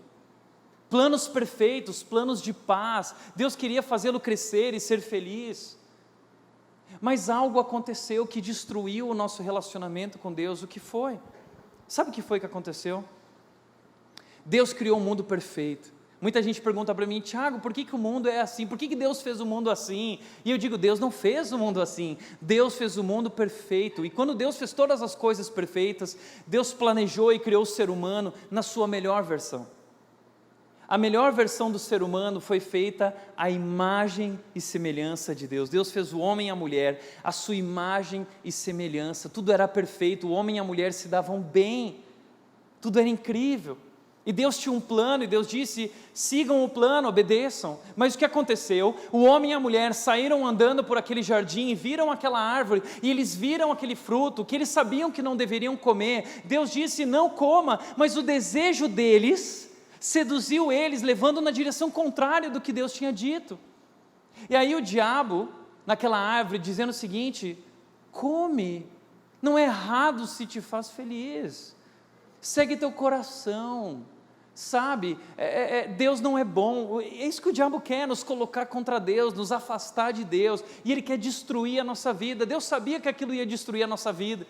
Planos perfeitos, planos de paz, Deus queria fazê-lo crescer e ser feliz, mas algo aconteceu que destruiu o nosso relacionamento com Deus. O que foi? Sabe o que foi que aconteceu? Deus criou um mundo perfeito. Muita gente pergunta para mim, Tiago, por que o mundo é assim? Por que Deus fez o mundo assim? E eu digo, Deus não fez o mundo assim, Deus fez o mundo perfeito, e quando Deus fez todas as coisas perfeitas, Deus planejou e criou o ser humano na sua melhor versão. A melhor versão do ser humano foi feita à imagem e semelhança de Deus. Deus fez o homem e a mulher, à sua imagem e semelhança. Tudo era perfeito, o homem e a mulher se davam bem. Tudo era incrível. E Deus tinha um plano, e Deus disse, sigam o plano, obedeçam. Mas o que aconteceu? O homem e a mulher saíram andando por aquele jardim e viram aquela árvore, e eles viram aquele fruto, que eles sabiam que não deveriam comer. Deus disse, não coma, mas o desejo deles seduziu eles, levando na direção contrária do que Deus tinha dito. E aí o diabo, naquela árvore, dizendo o seguinte: come, não é errado se te faz feliz, segue teu coração, sabe, Deus não é bom. É isso que o diabo quer, nos colocar contra Deus, nos afastar de Deus, e ele quer destruir a nossa vida. Deus sabia que aquilo ia destruir a nossa vida,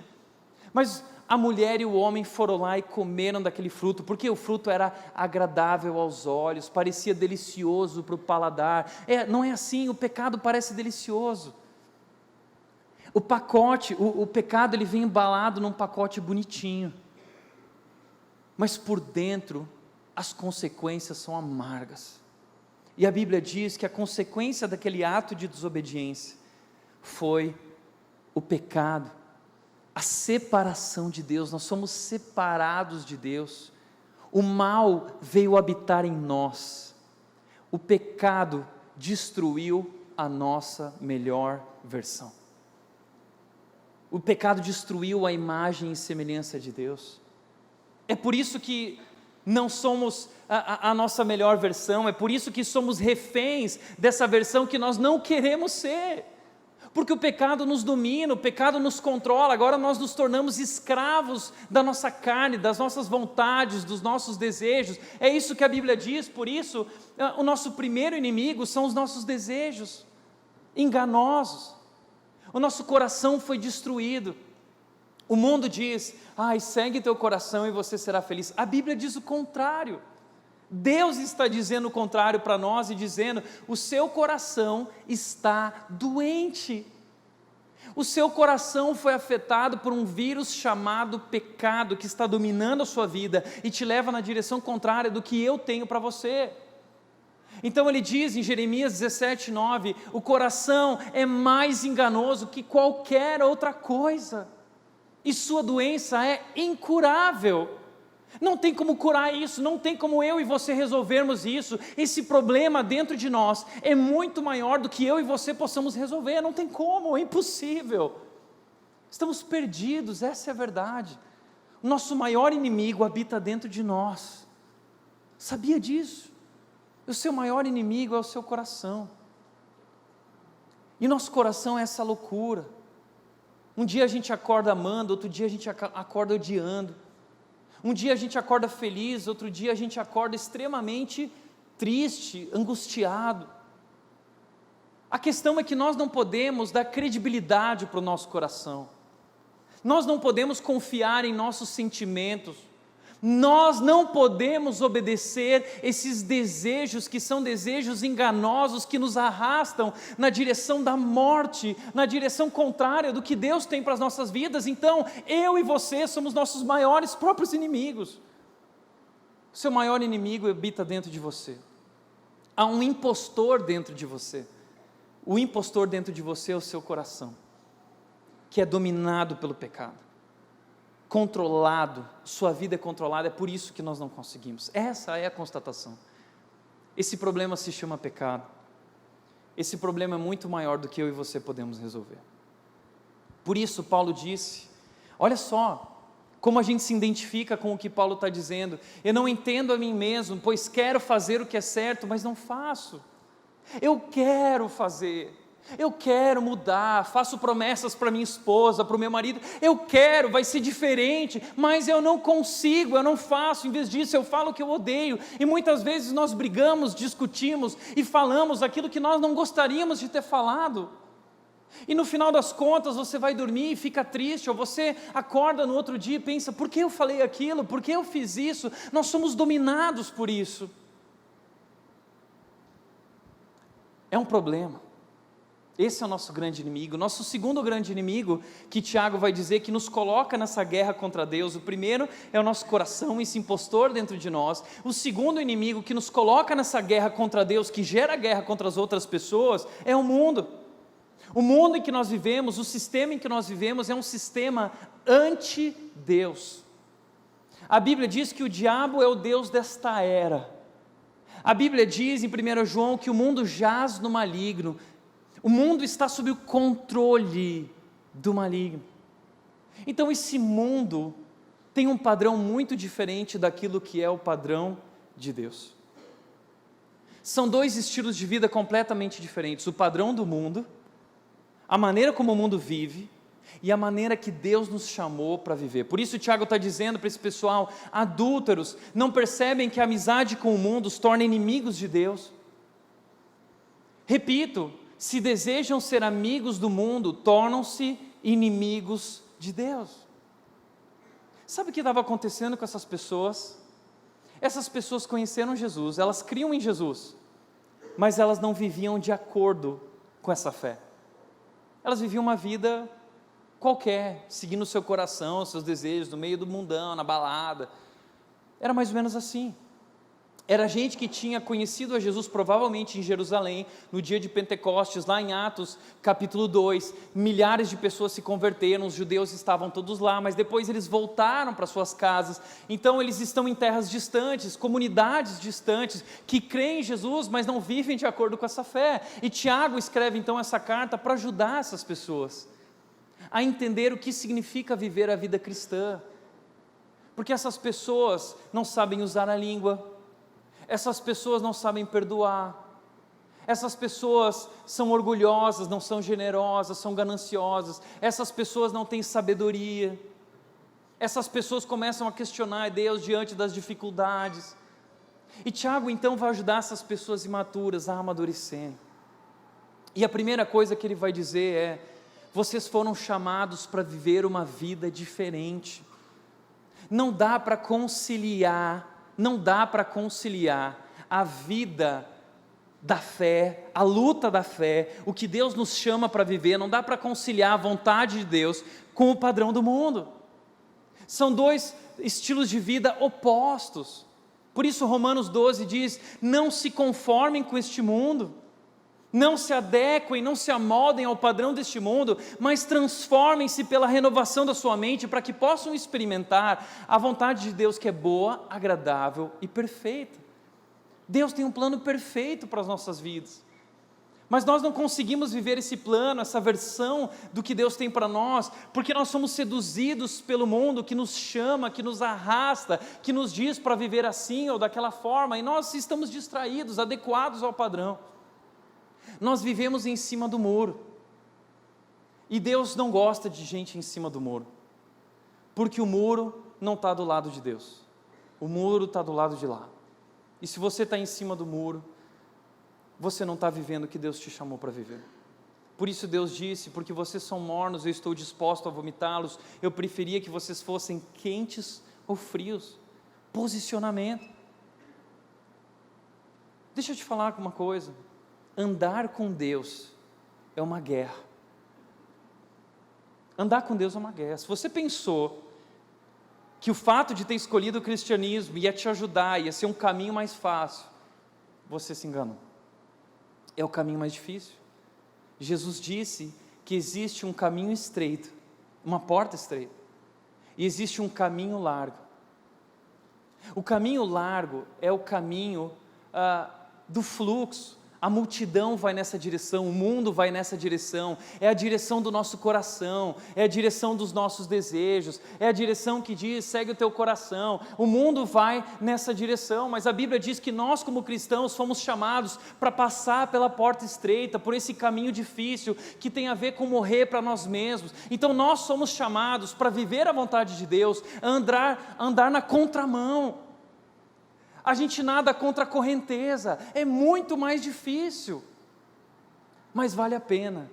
mas a mulher e o homem foram lá e comeram daquele fruto, porque o fruto era agradável aos olhos, parecia delicioso para o paladar. Não é assim, o pecado parece delicioso. O pacote, o pecado, ele vem embalado num pacote bonitinho, mas por dentro as consequências são amargas. E a Bíblia diz que a consequência daquele ato de desobediência foi o pecado, a separação de Deus. Nós somos separados de Deus, o mal veio habitar em nós, o pecado destruiu a nossa melhor versão, o pecado destruiu a imagem e semelhança de Deus. É por isso que não somos a nossa melhor versão, é por isso que somos reféns dessa versão que nós não queremos ser, porque o pecado nos domina, o pecado nos controla. Agora nós nos tornamos escravos da nossa carne, das nossas vontades, dos nossos desejos. É isso que a Bíblia diz. Por isso, o nosso primeiro inimigo são os nossos desejos enganosos. O nosso coração foi destruído. O mundo diz: segue teu coração e você será feliz. A Bíblia diz o contrário. Deus está dizendo o contrário para nós e dizendo: o seu coração está doente. O seu coração foi afetado por um vírus chamado pecado, que está dominando a sua vida e te leva na direção contrária do que eu tenho para você. Então ele diz em Jeremias 17:9: o coração é mais enganoso que qualquer outra coisa, e sua doença é incurável. Não tem como curar isso, não tem como eu e você resolvermos isso. Esse problema dentro de nós é muito maior do que eu e você possamos resolver. Não tem como, é impossível. Estamos perdidos, essa é a verdade. O nosso maior inimigo habita dentro de nós. Sabia disso? O seu maior inimigo é o seu coração. E nosso coração é essa loucura. Um dia a gente acorda amando, outro dia a gente acorda odiando. Um dia a gente acorda feliz, outro dia a gente acorda extremamente triste, angustiado. A questão é que nós não podemos dar credibilidade para o nosso coração. Nós não podemos confiar em nossos sentimentos. Nós não podemos obedecer esses desejos que são desejos enganosos, que nos arrastam na direção da morte, na direção contrária do que Deus tem para as nossas vidas. Então, eu e você somos nossos maiores próprios inimigos. O seu maior inimigo habita dentro de você. Há um impostor dentro de você. O impostor dentro de você é o seu coração, que é dominado pelo pecado. Controlado, sua vida é controlada. É por isso que nós não conseguimos. Essa é a constatação. Esse problema se chama pecado. Esse problema é muito maior do que eu e você podemos resolver. Por isso Paulo disse, olha só como a gente se identifica com o que Paulo está dizendo: eu não entendo a mim mesmo, pois quero fazer o que é certo, mas não faço. Eu quero fazer, eu quero mudar, faço promessas para minha esposa, para o meu marido, eu quero, vai ser diferente, mas eu não consigo, eu não faço. Em vez disso eu falo que eu odeio, e muitas vezes nós brigamos, discutimos e falamos aquilo que nós não gostaríamos de ter falado, e no final das contas você vai dormir e fica triste, ou você acorda no outro dia e pensa: por que eu falei aquilo, por que eu fiz isso? Nós somos dominados por isso. É um problema. Esse é o nosso grande inimigo. Nosso segundo grande inimigo, que Tiago vai dizer que nos coloca nessa guerra contra Deus. O primeiro é o nosso coração, esse impostor dentro de nós. O segundo inimigo que nos coloca nessa guerra contra Deus, que gera guerra contra as outras pessoas, é o mundo. O mundo em que nós vivemos, o sistema em que nós vivemos é um sistema anti-Deus. A Bíblia diz que o diabo é o Deus desta era. A Bíblia diz em 1 João que o mundo jaz no maligno. O mundo está sob o controle do maligno. Então esse mundo tem um padrão muito diferente daquilo que é o padrão de Deus. São dois estilos de vida completamente diferentes: o padrão do mundo, a maneira como o mundo vive, e a maneira que Deus nos chamou para viver. Por isso Tiago está dizendo para esse pessoal: adúlteros, não percebem que a amizade com o mundo os torna inimigos de Deus? Repito, se desejam ser amigos do mundo, tornam-se inimigos de Deus. Sabe o que estava acontecendo com essas pessoas? Essas pessoas conheceram Jesus, elas criam em Jesus, mas elas não viviam de acordo com essa fé. Elas viviam uma vida qualquer, seguindo o seu coração, os seus desejos, no meio do mundão, na balada. Era mais ou menos assim. Era gente que tinha conhecido a Jesus provavelmente em Jerusalém, no dia de Pentecostes, lá em Atos capítulo 2, milhares de pessoas se converteram, os judeus estavam todos lá, mas depois eles voltaram para suas casas. Então eles estão em terras distantes, comunidades distantes, que creem em Jesus, mas não vivem de acordo com essa fé. E Tiago escreve então essa carta para ajudar essas pessoas a entender o que significa viver a vida cristã, porque essas pessoas não sabem usar a língua, essas pessoas não sabem perdoar, essas pessoas são orgulhosas, não são generosas, são gananciosas, essas pessoas não têm sabedoria, essas pessoas começam a questionar Deus diante das dificuldades. E Tiago então vai ajudar essas pessoas imaturas a amadurecer. E a primeira coisa que ele vai dizer é: vocês foram chamados para viver uma vida diferente. Não dá para conciliar a vida da fé, a luta da fé, o que Deus nos chama para viver, não dá para conciliar a vontade de Deus com o padrão do mundo. São dois estilos de vida opostos. Por isso Romanos 12 diz: não se conformem com este mundo, não se adequem, não se amoldem ao padrão deste mundo, mas transformem-se pela renovação da sua mente, para que possam experimentar a vontade de Deus, que é boa, agradável e perfeita. Deus tem um plano perfeito para as nossas vidas, mas nós não conseguimos viver esse plano, essa versão do que Deus tem para nós, porque nós somos seduzidos pelo mundo que nos chama, que nos arrasta, que nos diz para viver assim ou daquela forma, e nós estamos distraídos, adequados ao padrão. Nós vivemos em cima do muro, e Deus não gosta de gente em cima do muro, porque o muro não está do lado de Deus, o muro está do lado de lá. E se você está em cima do muro, você não está vivendo o que Deus te chamou para viver. Por isso Deus disse: porque vocês são mornos, eu estou disposto a vomitá-los. Eu preferia que vocês fossem quentes ou frios. Posicionamento. Deixa eu te falar uma coisa: andar com Deus é uma guerra. Andar com Deus é uma guerra. Se você pensou que o fato de ter escolhido o cristianismo ia te ajudar, ia ser um caminho mais fácil, você se enganou. É o caminho mais difícil. Jesus disse que existe um caminho estreito, uma porta estreita, e existe um caminho largo. O caminho largo é o caminho do fluxo. A multidão vai nessa direção, o mundo vai nessa direção, é a direção do nosso coração, é a direção dos nossos desejos, é a direção que diz: segue o teu coração. O mundo vai nessa direção, mas a Bíblia diz que nós, como cristãos, fomos chamados para passar pela porta estreita, por esse caminho difícil, que tem a ver com morrer para nós mesmos. Então nós somos chamados para viver a vontade de Deus, andar na contramão. A gente nada contra a correnteza, é muito mais difícil, mas vale a pena.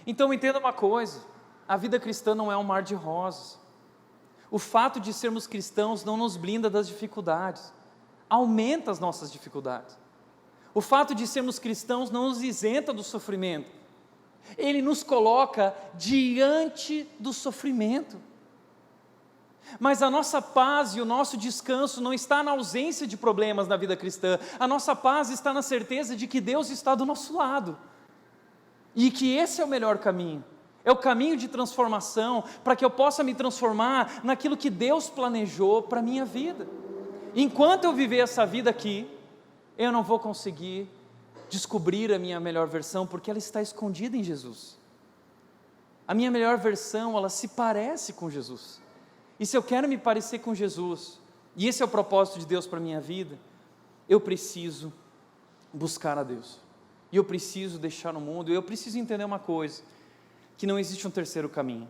Então entenda uma coisa: a vida cristã não é um mar de rosas. O fato de sermos cristãos não nos blinda das dificuldades, aumenta as nossas dificuldades. O fato de sermos cristãos não nos isenta do sofrimento, ele nos coloca diante do sofrimento. Mas a nossa paz e o nosso descanso não está na ausência de problemas na vida cristã. A nossa paz está na certeza de que Deus está do nosso lado, e que esse é o melhor caminho, é o caminho de transformação, para que eu possa me transformar naquilo que Deus planejou para a minha vida. Enquanto eu viver essa vida aqui, eu não vou conseguir descobrir a minha melhor versão, porque ela está escondida em Jesus. A minha melhor versão, ela se parece com Jesus. E se eu quero me parecer com Jesus, e esse é o propósito de Deus para a minha vida, eu preciso buscar a Deus, e eu preciso deixar o mundo, e eu preciso entender uma coisa, que não existe um terceiro caminho.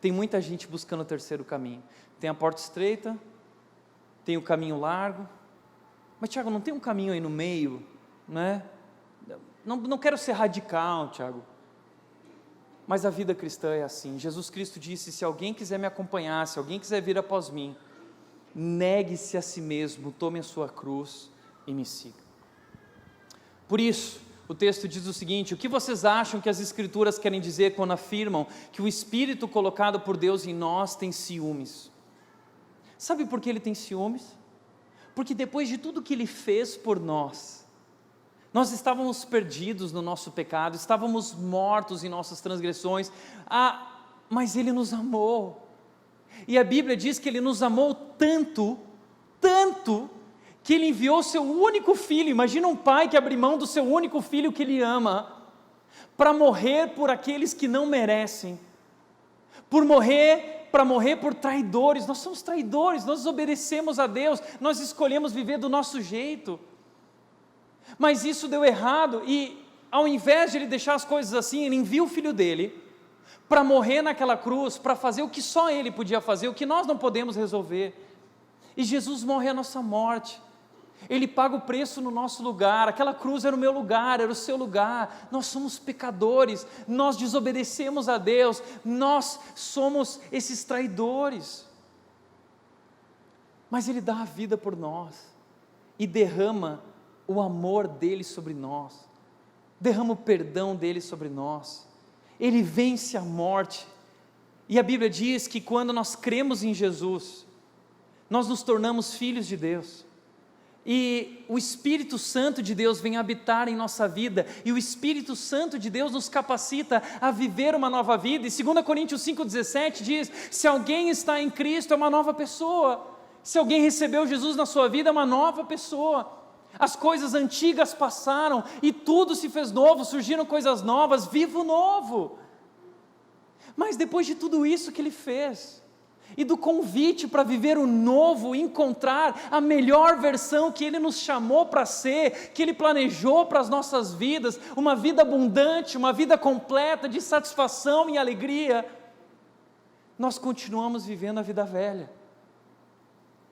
Tem muita gente buscando o terceiro caminho. Tem a porta estreita, tem o caminho largo, mas Tiago, não tem um caminho aí no meio, né? Não quero ser radical, Tiago, mas a vida cristã é assim. Jesus Cristo disse: se alguém quiser me acompanhar, se alguém quiser vir após mim, negue-se a si mesmo, tome a sua cruz e me siga. Por isso, o texto diz o seguinte: o que vocês acham que as Escrituras querem dizer quando afirmam que o Espírito colocado por Deus em nós tem ciúmes? Sabe por que ele tem ciúmes? Porque depois de tudo que ele fez por nós estávamos perdidos no nosso pecado, estávamos mortos em nossas transgressões, mas ele nos amou, e a Bíblia diz que ele nos amou tanto, que ele enviou seu único filho. Imagina um pai que abre mão do seu único filho que ele ama, para morrer por aqueles que não merecem, para morrer por traidores. Nós somos traidores, nós desobedecemos a Deus, nós escolhemos viver do nosso jeito, mas isso deu errado, e ao invés de ele deixar as coisas assim, ele envia o filho dele, para morrer naquela cruz, para fazer o que só ele podia fazer, o que nós não podemos resolver, e Jesus morre a nossa morte, ele paga o preço no nosso lugar. Aquela cruz era o meu lugar, era o seu lugar. Nós somos pecadores, nós desobedecemos a Deus, nós somos esses traidores, mas ele dá a vida por nós, e derrama o amor dele sobre nós, derrama o perdão dele sobre nós, ele vence a morte, e a Bíblia diz que quando nós cremos em Jesus, nós nos tornamos filhos de Deus, e o Espírito Santo de Deus vem habitar em nossa vida, e o Espírito Santo de Deus nos capacita a viver uma nova vida, e 2 Coríntios 5,17 diz, se alguém está em Cristo é uma nova pessoa, se alguém recebeu Jesus na sua vida é uma nova pessoa, as coisas antigas passaram, e tudo se fez novo, surgiram coisas novas, vivo novo. Mas depois de tudo isso que ele fez, e do convite para viver o novo, encontrar a melhor versão que ele nos chamou para ser, que ele planejou para as nossas vidas, uma vida abundante, uma vida completa de satisfação e alegria, nós continuamos vivendo a vida velha,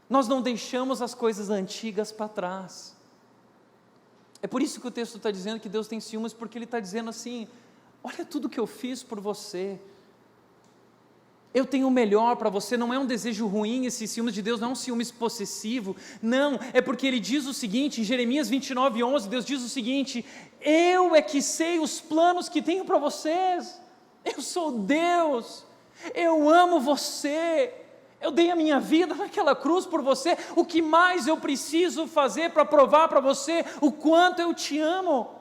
nós não deixamos as coisas antigas para trás. É por isso que o texto está dizendo que Deus tem ciúmes, porque ele está dizendo assim: olha tudo que eu fiz por você, eu tenho o melhor para você. Não é um desejo ruim esse ciúmes de Deus, não é um ciúmes possessivo, não, é porque ele diz o seguinte, em Jeremias 29:11, Deus diz o seguinte: eu é que sei os planos que tenho para vocês, eu sou Deus, eu amo você, eu dei a minha vida naquela cruz por você, o que mais eu preciso fazer para provar para você o quanto eu te amo?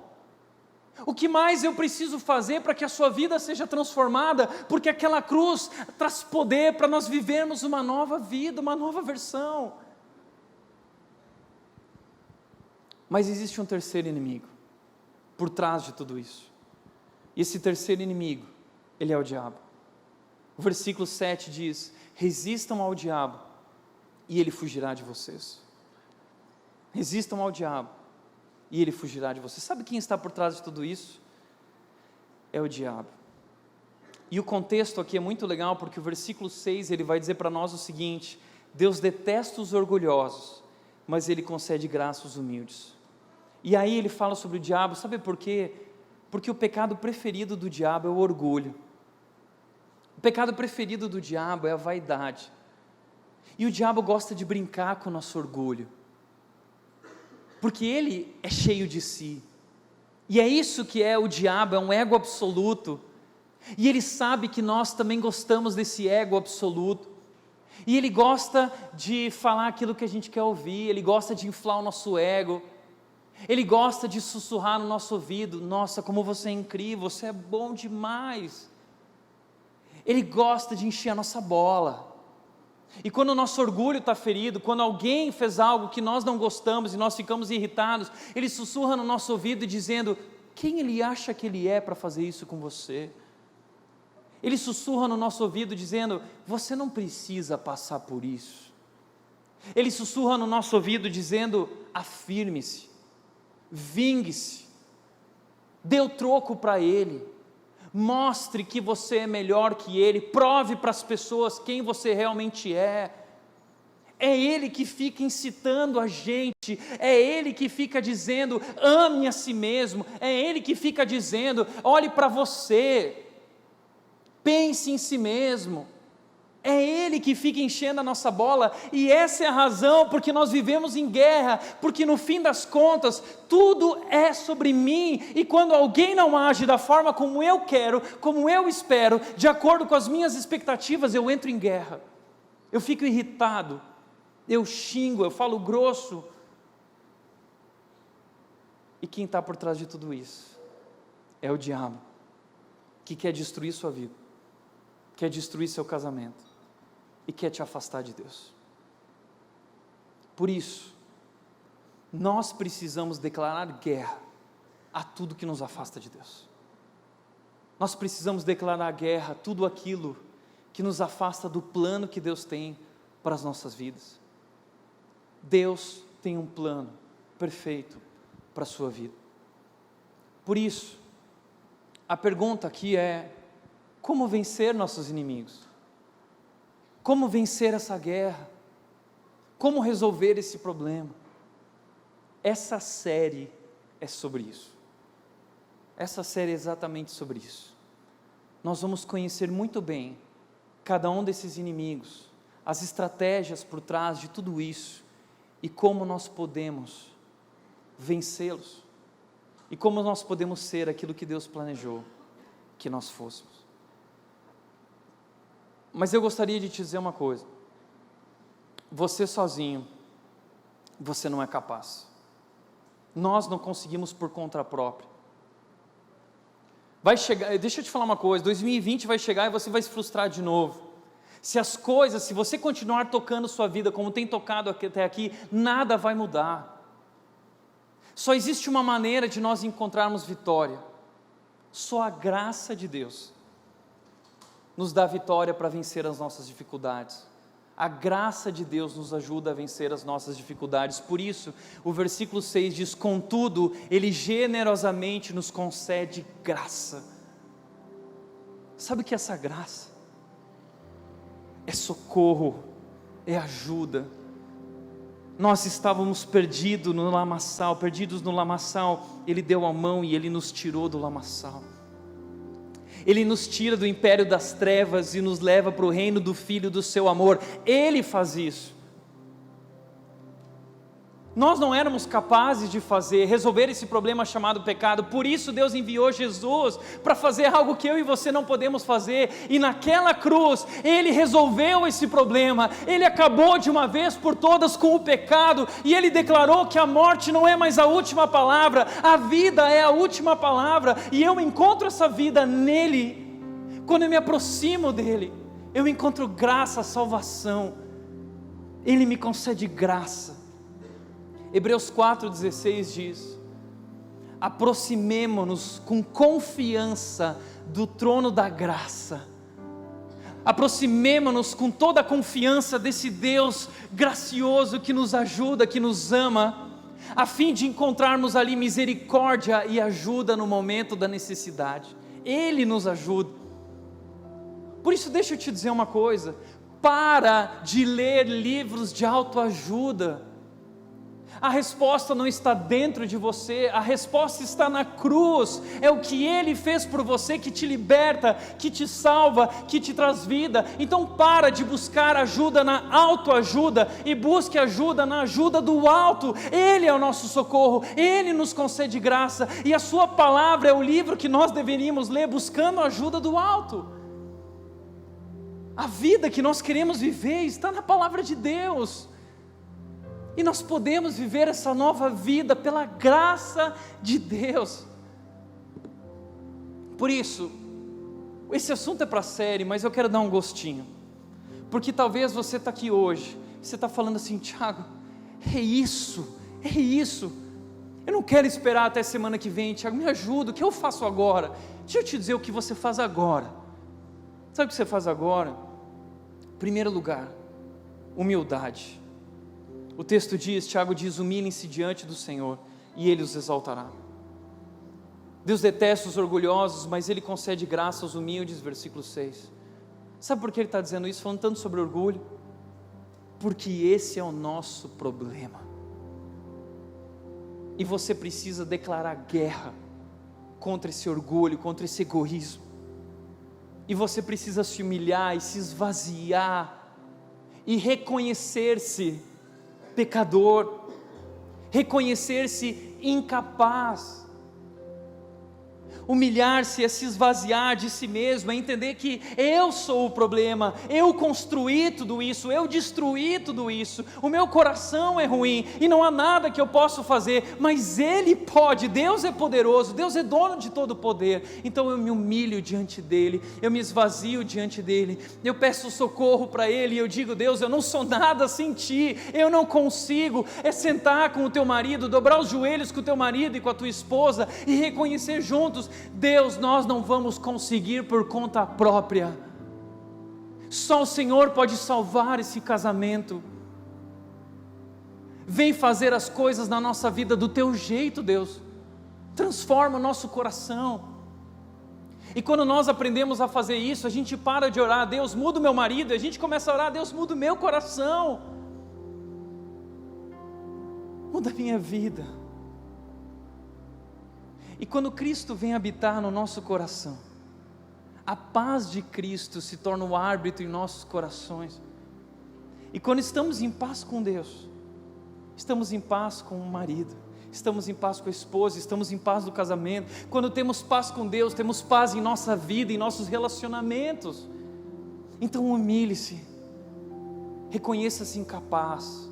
O que mais eu preciso fazer para que a sua vida seja transformada? Porque aquela cruz traz poder para nós vivermos uma nova vida, uma nova versão. Mas existe um terceiro inimigo por trás de tudo isso, e esse terceiro inimigo, ele é o diabo. O versículo 7 diz: resistam ao diabo e ele fugirá de vocês. Resistam ao diabo e ele fugirá de vocês. Sabe quem está por trás de tudo isso? É o diabo. E o contexto aqui é muito legal, porque o versículo 6 ele vai dizer para nós o seguinte: Deus detesta os orgulhosos, mas ele concede graça aos humildes. E aí ele fala sobre o diabo, sabe por quê? Porque o pecado preferido do diabo é o orgulho. O pecado preferido do diabo é a vaidade, e o diabo gosta de brincar com o nosso orgulho, porque ele é cheio de si, e é isso que é o diabo, é um ego absoluto, e ele sabe que nós também gostamos desse ego absoluto, e ele gosta de falar aquilo que a gente quer ouvir, ele gosta de inflar o nosso ego, ele gosta de sussurrar no nosso ouvido: nossa, como você é incrível, você é bom demais. Ele gosta de encher a nossa bola, e quando o nosso orgulho está ferido, quando alguém fez algo que nós não gostamos e nós ficamos irritados, ele sussurra no nosso ouvido dizendo: quem ele acha que ele é para fazer isso com você? Ele sussurra no nosso ouvido dizendo: você não precisa passar por isso, Ele sussurra no nosso ouvido dizendo: afirme-se, vingue-se, dê o troco para Ele, mostre que você é melhor que Ele, prove para as pessoas quem você realmente é. É Ele que fica incitando a gente, é Ele que fica dizendo: ame a si mesmo, é Ele que fica dizendo: olhe para você, pense em si mesmo. É Ele que fica enchendo a nossa bola, e essa é a razão porque nós vivemos em guerra, porque no fim das contas, tudo é sobre mim, e quando alguém não age da forma como eu quero, como eu espero, de acordo com as minhas expectativas, eu entro em guerra, eu fico irritado, eu xingo, eu falo grosso. E quem está por trás de tudo isso? É o diabo, que quer destruir sua vida, quer destruir seu casamento, e quer te afastar de Deus. Por isso, nós precisamos declarar guerra a tudo que nos afasta de Deus. Nós precisamos declarar guerra a tudo aquilo que nos afasta do plano que Deus tem para as nossas vidas. Deus tem um plano perfeito para a sua vida. Por isso, a pergunta aqui é: como vencer nossos inimigos? Como vencer essa guerra? Como resolver esse problema? Essa série é sobre isso. Essa série é exatamente sobre isso. Nós vamos conhecer muito bem cada um desses inimigos, as estratégias por trás de tudo isso, e como nós podemos vencê-los, e como nós podemos ser aquilo que Deus planejou que nós fôssemos. Mas eu gostaria de te dizer uma coisa: você sozinho, você não é capaz. Nós não conseguimos por conta própria. Vai chegar, deixa eu te falar uma coisa, 2020 vai chegar e você vai se frustrar de novo. Se você continuar tocando sua vida como tem tocado até aqui, nada vai mudar. Só existe uma maneira de nós encontrarmos vitória: só a graça de Deus nos dá vitória para vencer as nossas dificuldades. A graça de Deus nos ajuda a vencer as nossas dificuldades. Por isso, o versículo 6 diz: contudo, Ele generosamente nos concede graça. Sabe o que é essa graça? É socorro, é ajuda. Nós estávamos perdidos no lamaçal, Ele deu a mão e Ele nos tirou do lamaçal. Ele nos tira do império das trevas e nos leva para o reino do Filho do seu amor. Ele faz isso. Nós não éramos capazes de resolver esse problema chamado pecado, por isso Deus enviou Jesus para fazer algo que eu e você não podemos fazer, e naquela cruz, Ele resolveu esse problema, Ele acabou de uma vez por todas com o pecado, e Ele declarou que a morte não é mais a última palavra, a vida é a última palavra, e eu encontro essa vida nele. Quando eu me aproximo dele, eu encontro graça, salvação, Ele me concede graça. Hebreus 4,16 diz: aproximemo-nos com confiança do trono da graça, aproximemo-nos com toda a confiança desse Deus gracioso que nos ajuda, que nos ama, a fim de encontrarmos ali misericórdia e ajuda no momento da necessidade. Ele nos ajuda. Por isso, deixa eu te dizer uma coisa: para de ler livros de autoajuda. A resposta não está dentro de você, a resposta está na cruz. É o que Ele fez por você que te liberta, que te salva, que te traz vida. Então para de buscar ajuda na autoajuda e busque ajuda na ajuda do alto. Ele é o nosso socorro, Ele nos concede graça, e a sua palavra é o livro que nós deveríamos ler buscando a ajuda do alto. A vida que nós queremos viver está na palavra de Deus. E nós podemos viver essa nova vida pela graça de Deus. Por isso, esse assunto é para a série, mas eu quero dar um gostinho. Porque talvez você está aqui hoje, você está falando assim: Tiago, é isso. Eu não quero esperar até semana que vem. Tiago, me ajuda, o que eu faço agora? Deixa eu te dizer o que você faz agora. Sabe o que você faz agora? Em primeiro lugar, humildade. O texto diz, Tiago diz, humilhem-se diante do Senhor e Ele os exaltará. Deus detesta os orgulhosos, mas Ele concede graça aos humildes, versículo 6. Sabe por que Ele está dizendo isso, falando tanto sobre orgulho? Porque esse é o nosso problema. E você precisa declarar guerra contra esse orgulho, contra esse egoísmo. E você precisa se humilhar e se esvaziar e reconhecer-se pecador, reconhecer-se incapaz. Humilhar-se é se esvaziar de si mesmo, é entender que eu sou o problema, eu construí tudo isso, eu destruí tudo isso, o meu coração é ruim e não há nada que eu possa fazer, mas Ele pode, Deus é poderoso, Deus é dono de todo o poder, então eu me humilho diante dEle, eu me esvazio diante dEle, eu peço socorro para Ele e eu digo, Deus, eu não sou nada sem Ti, eu não consigo, é sentar com o teu marido, dobrar os joelhos com o teu marido e com a tua esposa e reconhecer juntos, Deus, nós não vamos conseguir por conta própria, só o Senhor pode salvar esse casamento, vem fazer as coisas na nossa vida do teu jeito, Deus, transforma o nosso coração, e quando nós aprendemos a fazer isso, a gente para de orar, Deus muda o meu marido, a gente começa a orar, Deus muda o meu coração, muda a minha vida. E quando Cristo vem habitar no nosso coração, a paz de Cristo se torna o árbitro em nossos corações. E quando estamos em paz com Deus, estamos em paz com o marido, estamos em paz com a esposa, estamos em paz no casamento. Quando temos paz com Deus, temos paz em nossa vida, em nossos relacionamentos. Então humilhe-se, reconheça-se incapaz.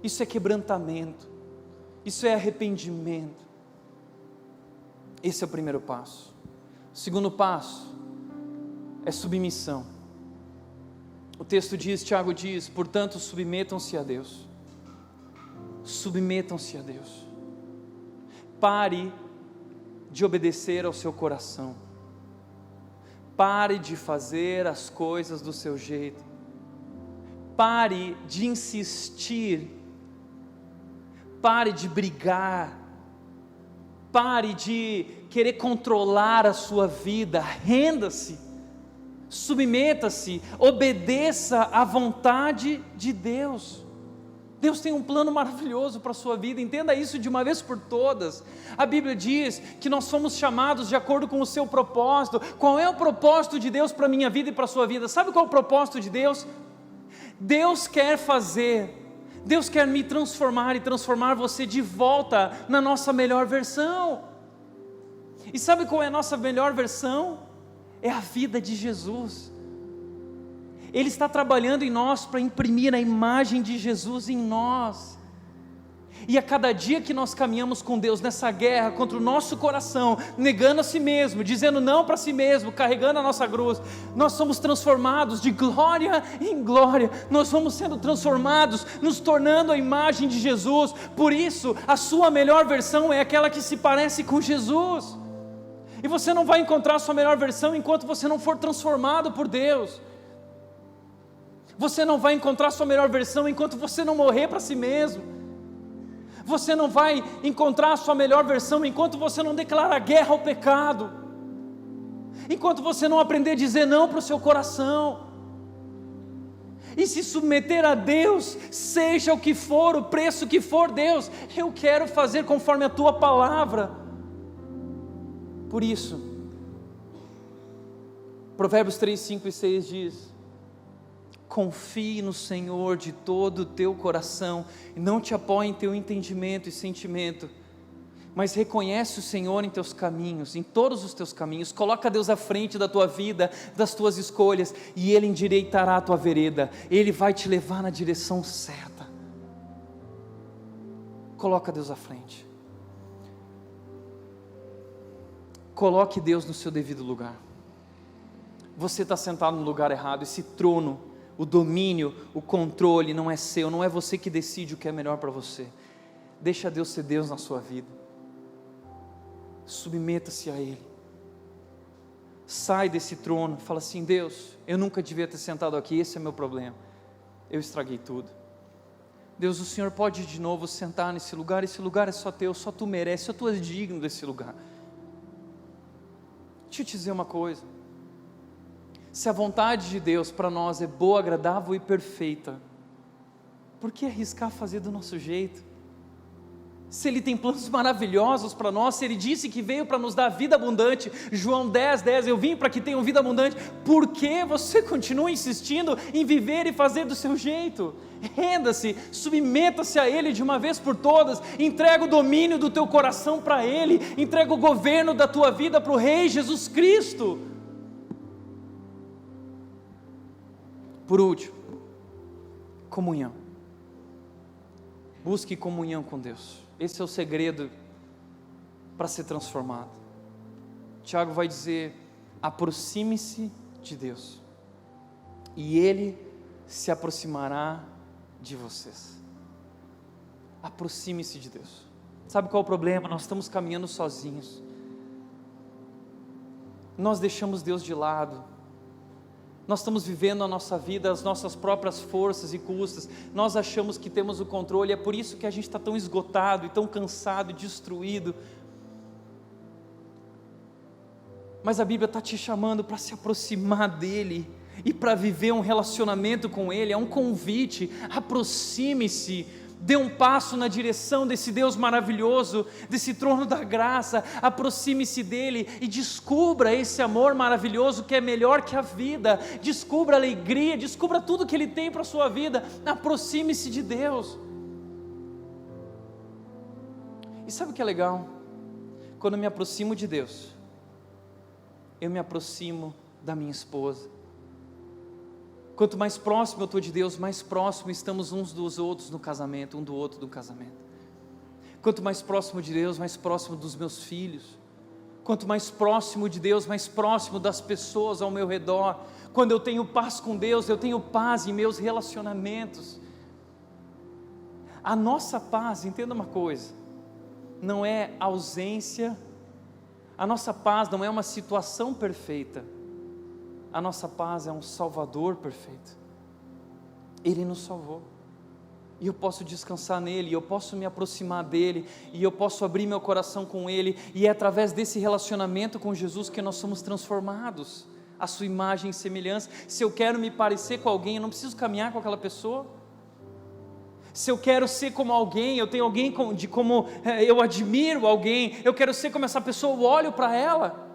Isso é quebrantamento, isso é arrependimento. Esse é o primeiro passo. O segundo passo é submissão. O texto diz, Tiago diz, portanto submetam-se a Deus. Submetam-se a Deus. Pare de obedecer ao seu coração. Pare de fazer as coisas do seu jeito. Pare de insistir. Pare de brigar. Pare de querer controlar a sua vida, renda-se, submeta-se, obedeça à vontade de Deus. Deus tem um plano maravilhoso para a sua vida, entenda isso de uma vez por todas. A Bíblia diz que nós somos chamados de acordo com o seu propósito. Qual é o propósito de Deus para a minha vida e para a sua vida? Sabe qual é o propósito de Deus? Deus quer Deus quer me transformar e transformar você de volta na nossa melhor versão. E sabe qual é a nossa melhor versão? É a vida de Jesus. Ele está trabalhando em nós para imprimir a imagem de Jesus em nós. E a cada dia que nós caminhamos com Deus nessa guerra contra o nosso coração, negando a si mesmo, dizendo não para si mesmo, carregando a nossa cruz, nós somos transformados de glória em glória, nós vamos sendo transformados, nos tornando a imagem de Jesus. Por isso, a sua melhor versão é aquela que se parece com Jesus. E você não vai encontrar a sua melhor versão enquanto você não for transformado por Deus. Você não vai encontrar a sua melhor versão enquanto você não morrer para si mesmo. Você não vai encontrar a sua melhor versão enquanto você não declarar guerra ao pecado, enquanto você não aprender a dizer não para o seu coração, e se submeter a Deus, seja o que for, o preço que for. Deus, eu quero fazer conforme a Tua palavra. Por isso, Provérbios 3, 5 e 6 diz: confie no Senhor de todo o teu coração, e não te apoie em teu entendimento e sentimento, mas reconhece o Senhor em teus caminhos, em todos os teus caminhos, coloca Deus à frente da tua vida, das tuas escolhas, e Ele endireitará a tua vereda, Ele vai te levar na direção certa. Coloca Deus à frente, coloque Deus no seu devido lugar. Você está sentado no lugar errado, esse trono, o domínio, o controle não é seu, não é você que decide o que é melhor para você. Deixa Deus ser Deus na sua vida. Submeta-se a Ele. Sai desse trono, fala assim: Deus, eu nunca devia ter sentado aqui, esse é meu problema. Eu estraguei tudo. Deus, o Senhor pode de novo sentar nesse lugar, esse lugar é só teu, só tu mereces, só tu és digno desse lugar. Deixa eu te dizer uma coisa, se a vontade de Deus para nós é boa, agradável e perfeita, por que arriscar fazer do nosso jeito? Se Ele tem planos maravilhosos para nós, se Ele disse que veio para nos dar vida abundante, João 10:10, eu vim para que tenham vida abundante, por que você continua insistindo em viver e fazer do seu jeito? Renda-se, submeta-se a Ele de uma vez por todas, entrega o domínio do teu coração para Ele, entrega o governo da tua vida para o Rei Jesus Cristo. Por último, comunhão. Busque comunhão com Deus. Esse é o segredo para ser transformado. Tiago vai dizer: aproxime-se de Deus, e Ele se aproximará de vocês. Aproxime-se de Deus. Sabe qual é o problema? Nós estamos caminhando sozinhos. Nós deixamos Deus de lado. Nós estamos vivendo a nossa vida, as nossas próprias forças e custas, nós achamos que temos o controle, é por isso que a gente está tão esgotado, e tão cansado, e destruído. Mas a Bíblia está te chamando para se aproximar dEle, e para viver um relacionamento com Ele, é um convite, aproxime-se, dê um passo na direção desse Deus maravilhoso, desse trono da graça, aproxime-se dEle e descubra esse amor maravilhoso que é melhor que a vida, descubra a alegria, descubra tudo que Ele tem para a sua vida, aproxime-se de Deus. E sabe o que é legal? Quando eu me aproximo de Deus, eu me aproximo da minha esposa. Quanto mais próximo eu estou de Deus, mais próximo estamos uns dos outros no casamento, um do outro no casamento. Quanto mais próximo de Deus, mais próximo dos meus filhos. Quanto mais próximo de Deus, mais próximo das pessoas ao meu redor. Quando eu tenho paz com Deus, eu tenho paz em meus relacionamentos. A nossa paz, entenda uma coisa, não é ausência, a nossa paz não é uma situação perfeita. A nossa paz é um Salvador perfeito. Ele nos salvou, e eu posso descansar nele, e eu posso me aproximar dele, e eu posso abrir meu coração com ele, e é através desse relacionamento com Jesus que nós somos transformados, a sua imagem e semelhança. Se eu quero me parecer com alguém, eu não preciso caminhar com aquela pessoa. Se eu quero ser como alguém, eu tenho alguém de como eu admiro alguém, eu quero ser como essa pessoa, eu olho para ela,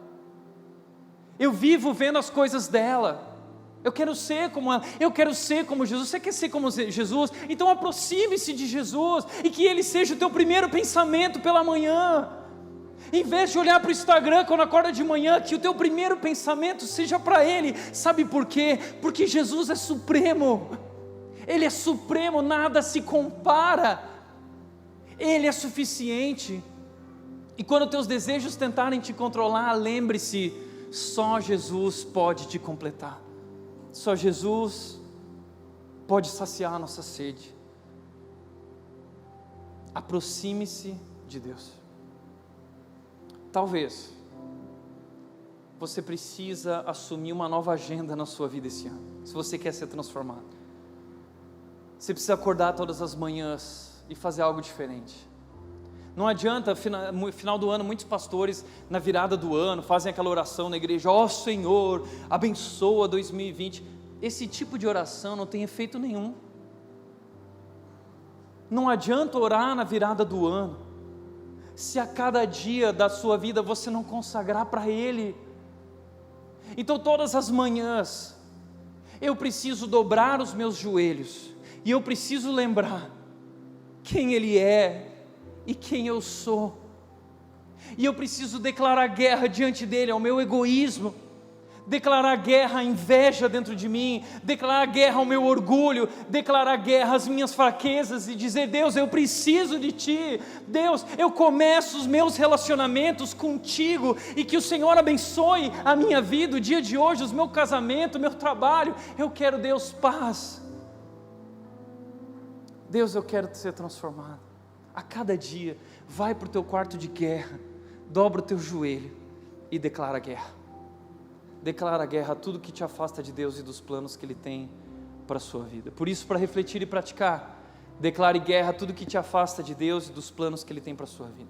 eu vivo vendo as coisas dela, eu quero ser como ela, eu quero ser como Jesus. Você quer ser como Jesus? Então aproxime-se de Jesus, e que Ele seja o teu primeiro pensamento pela manhã. Em vez de olhar para o Instagram quando acorda de manhã, que o teu primeiro pensamento seja para Ele. Sabe por quê? Porque Jesus é supremo, Ele é supremo, nada se compara, Ele é suficiente. E quando teus desejos tentarem te controlar, lembre-se, só Jesus pode te completar, só Jesus pode saciar a nossa sede. Aproxime-se de Deus. Talvez você precisa assumir uma nova agenda na sua vida esse ano, se você quer ser transformado. Você precisa acordar todas as manhãs e fazer algo diferente. Não adianta, no final do ano, muitos pastores, na virada do ano, fazem aquela oração na igreja: ó Senhor, abençoa 2020. Esse tipo de oração não tem efeito nenhum. Não adianta orar na virada do ano, se a cada dia da sua vida você não consagrar para Ele. Então todas as manhãs, eu preciso dobrar os meus joelhos, e eu preciso lembrar quem Ele é, e quem eu sou, e eu preciso declarar guerra diante dEle ao meu egoísmo, declarar guerra à inveja dentro de mim, declarar guerra ao meu orgulho, declarar guerra às minhas fraquezas, e dizer: Deus, eu preciso de Ti. Deus, eu começo os meus relacionamentos contigo, e que o Senhor abençoe a minha vida, o dia de hoje, o meu casamento, o meu trabalho. Eu quero, Deus, paz. Deus, eu quero ser transformado. A cada dia, vai para o teu quarto de guerra, dobra o teu joelho e declara guerra. Declara guerra a tudo que te afasta de Deus e dos planos que Ele tem para a sua vida. Por isso, para refletir e praticar, Declare guerra a tudo que te afasta de Deus e dos planos que Ele tem para a sua vida.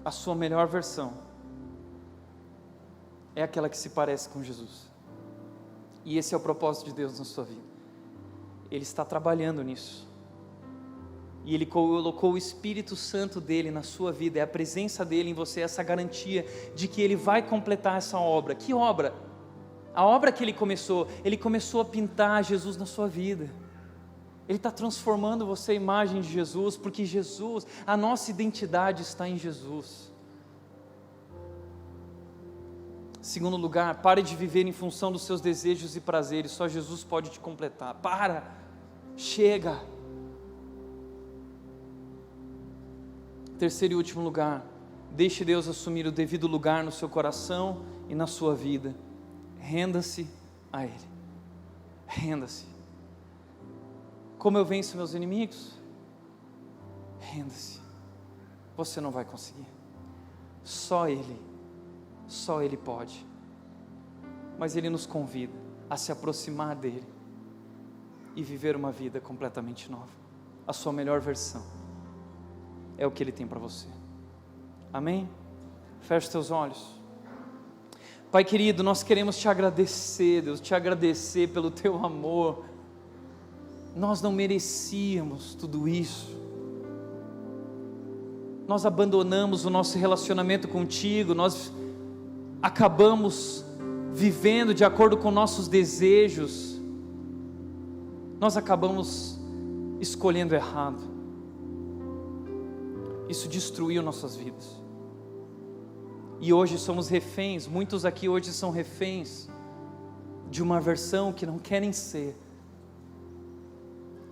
A sua melhor versão é aquela que se parece com Jesus. E esse é o propósito de Deus na sua vida. Ele está trabalhando nisso. E Ele colocou o Espírito Santo dEle na sua vida. É a presença dEle em você, essa garantia de que Ele vai completar essa obra. Que obra? A obra que Ele começou a pintar Jesus na sua vida. Ele está transformando você à imagem de Jesus, porque Jesus, a nossa identidade está em Jesus. Segundo lugar, pare de viver em função dos seus desejos e prazeres, só Jesus pode te completar. Chega. Terceiro e último lugar, deixe Deus assumir o devido lugar no seu coração e na sua vida. Renda-se a Ele. Renda-se. Como eu venço meus inimigos? Renda-se. Você não vai conseguir. Só Ele pode. Mas Ele nos convida a se aproximar dEle e viver uma vida completamente nova. A sua melhor versão é o que Ele tem para você. Amém? Feche os teus olhos. Pai querido, nós queremos te agradecer, Deus, te agradecer pelo teu amor. Nós não merecíamos tudo isso. Nós abandonamos o nosso relacionamento contigo, nós acabamos vivendo de acordo com nossos desejos, nós acabamos escolhendo errado. Isso destruiu nossas vidas. E hoje somos reféns, muitos aqui hoje são reféns de uma versão que não querem ser.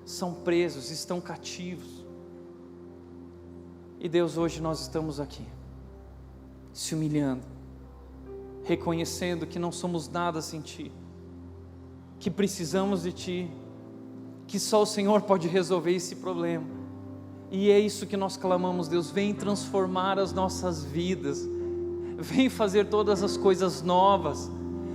São presos, estão cativos. E Deus, hoje nós estamos aqui, se humilhando, reconhecendo que não somos nada sem Ti, que precisamos de Ti, que só o Senhor pode resolver esse problema. E é isso que nós clamamos, Deus, vem transformar as nossas vidas, vem fazer todas as coisas novas,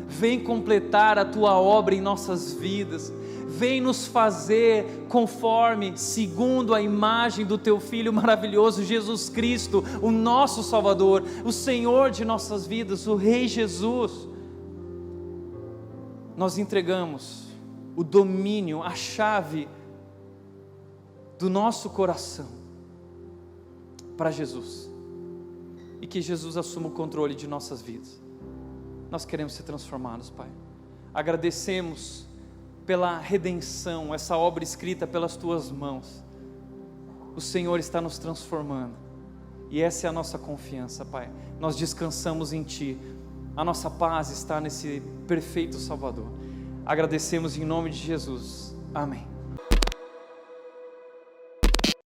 vem completar a Tua obra em nossas vidas, vem nos fazer conforme, segundo a imagem do Teu Filho maravilhoso, Jesus Cristo, o nosso Salvador, o Senhor de nossas vidas, o Rei Jesus. Nós entregamos o domínio, a chave do nosso coração para Jesus, e que Jesus assuma o controle de nossas vidas. Nós queremos ser transformados, Pai. Agradecemos pela redenção, essa obra escrita pelas Tuas mãos. O Senhor está nos transformando, e essa é a nossa confiança, Pai. Nós descansamos em Ti, a nossa paz está nesse perfeito Salvador. Agradecemos em nome de Jesus, amém.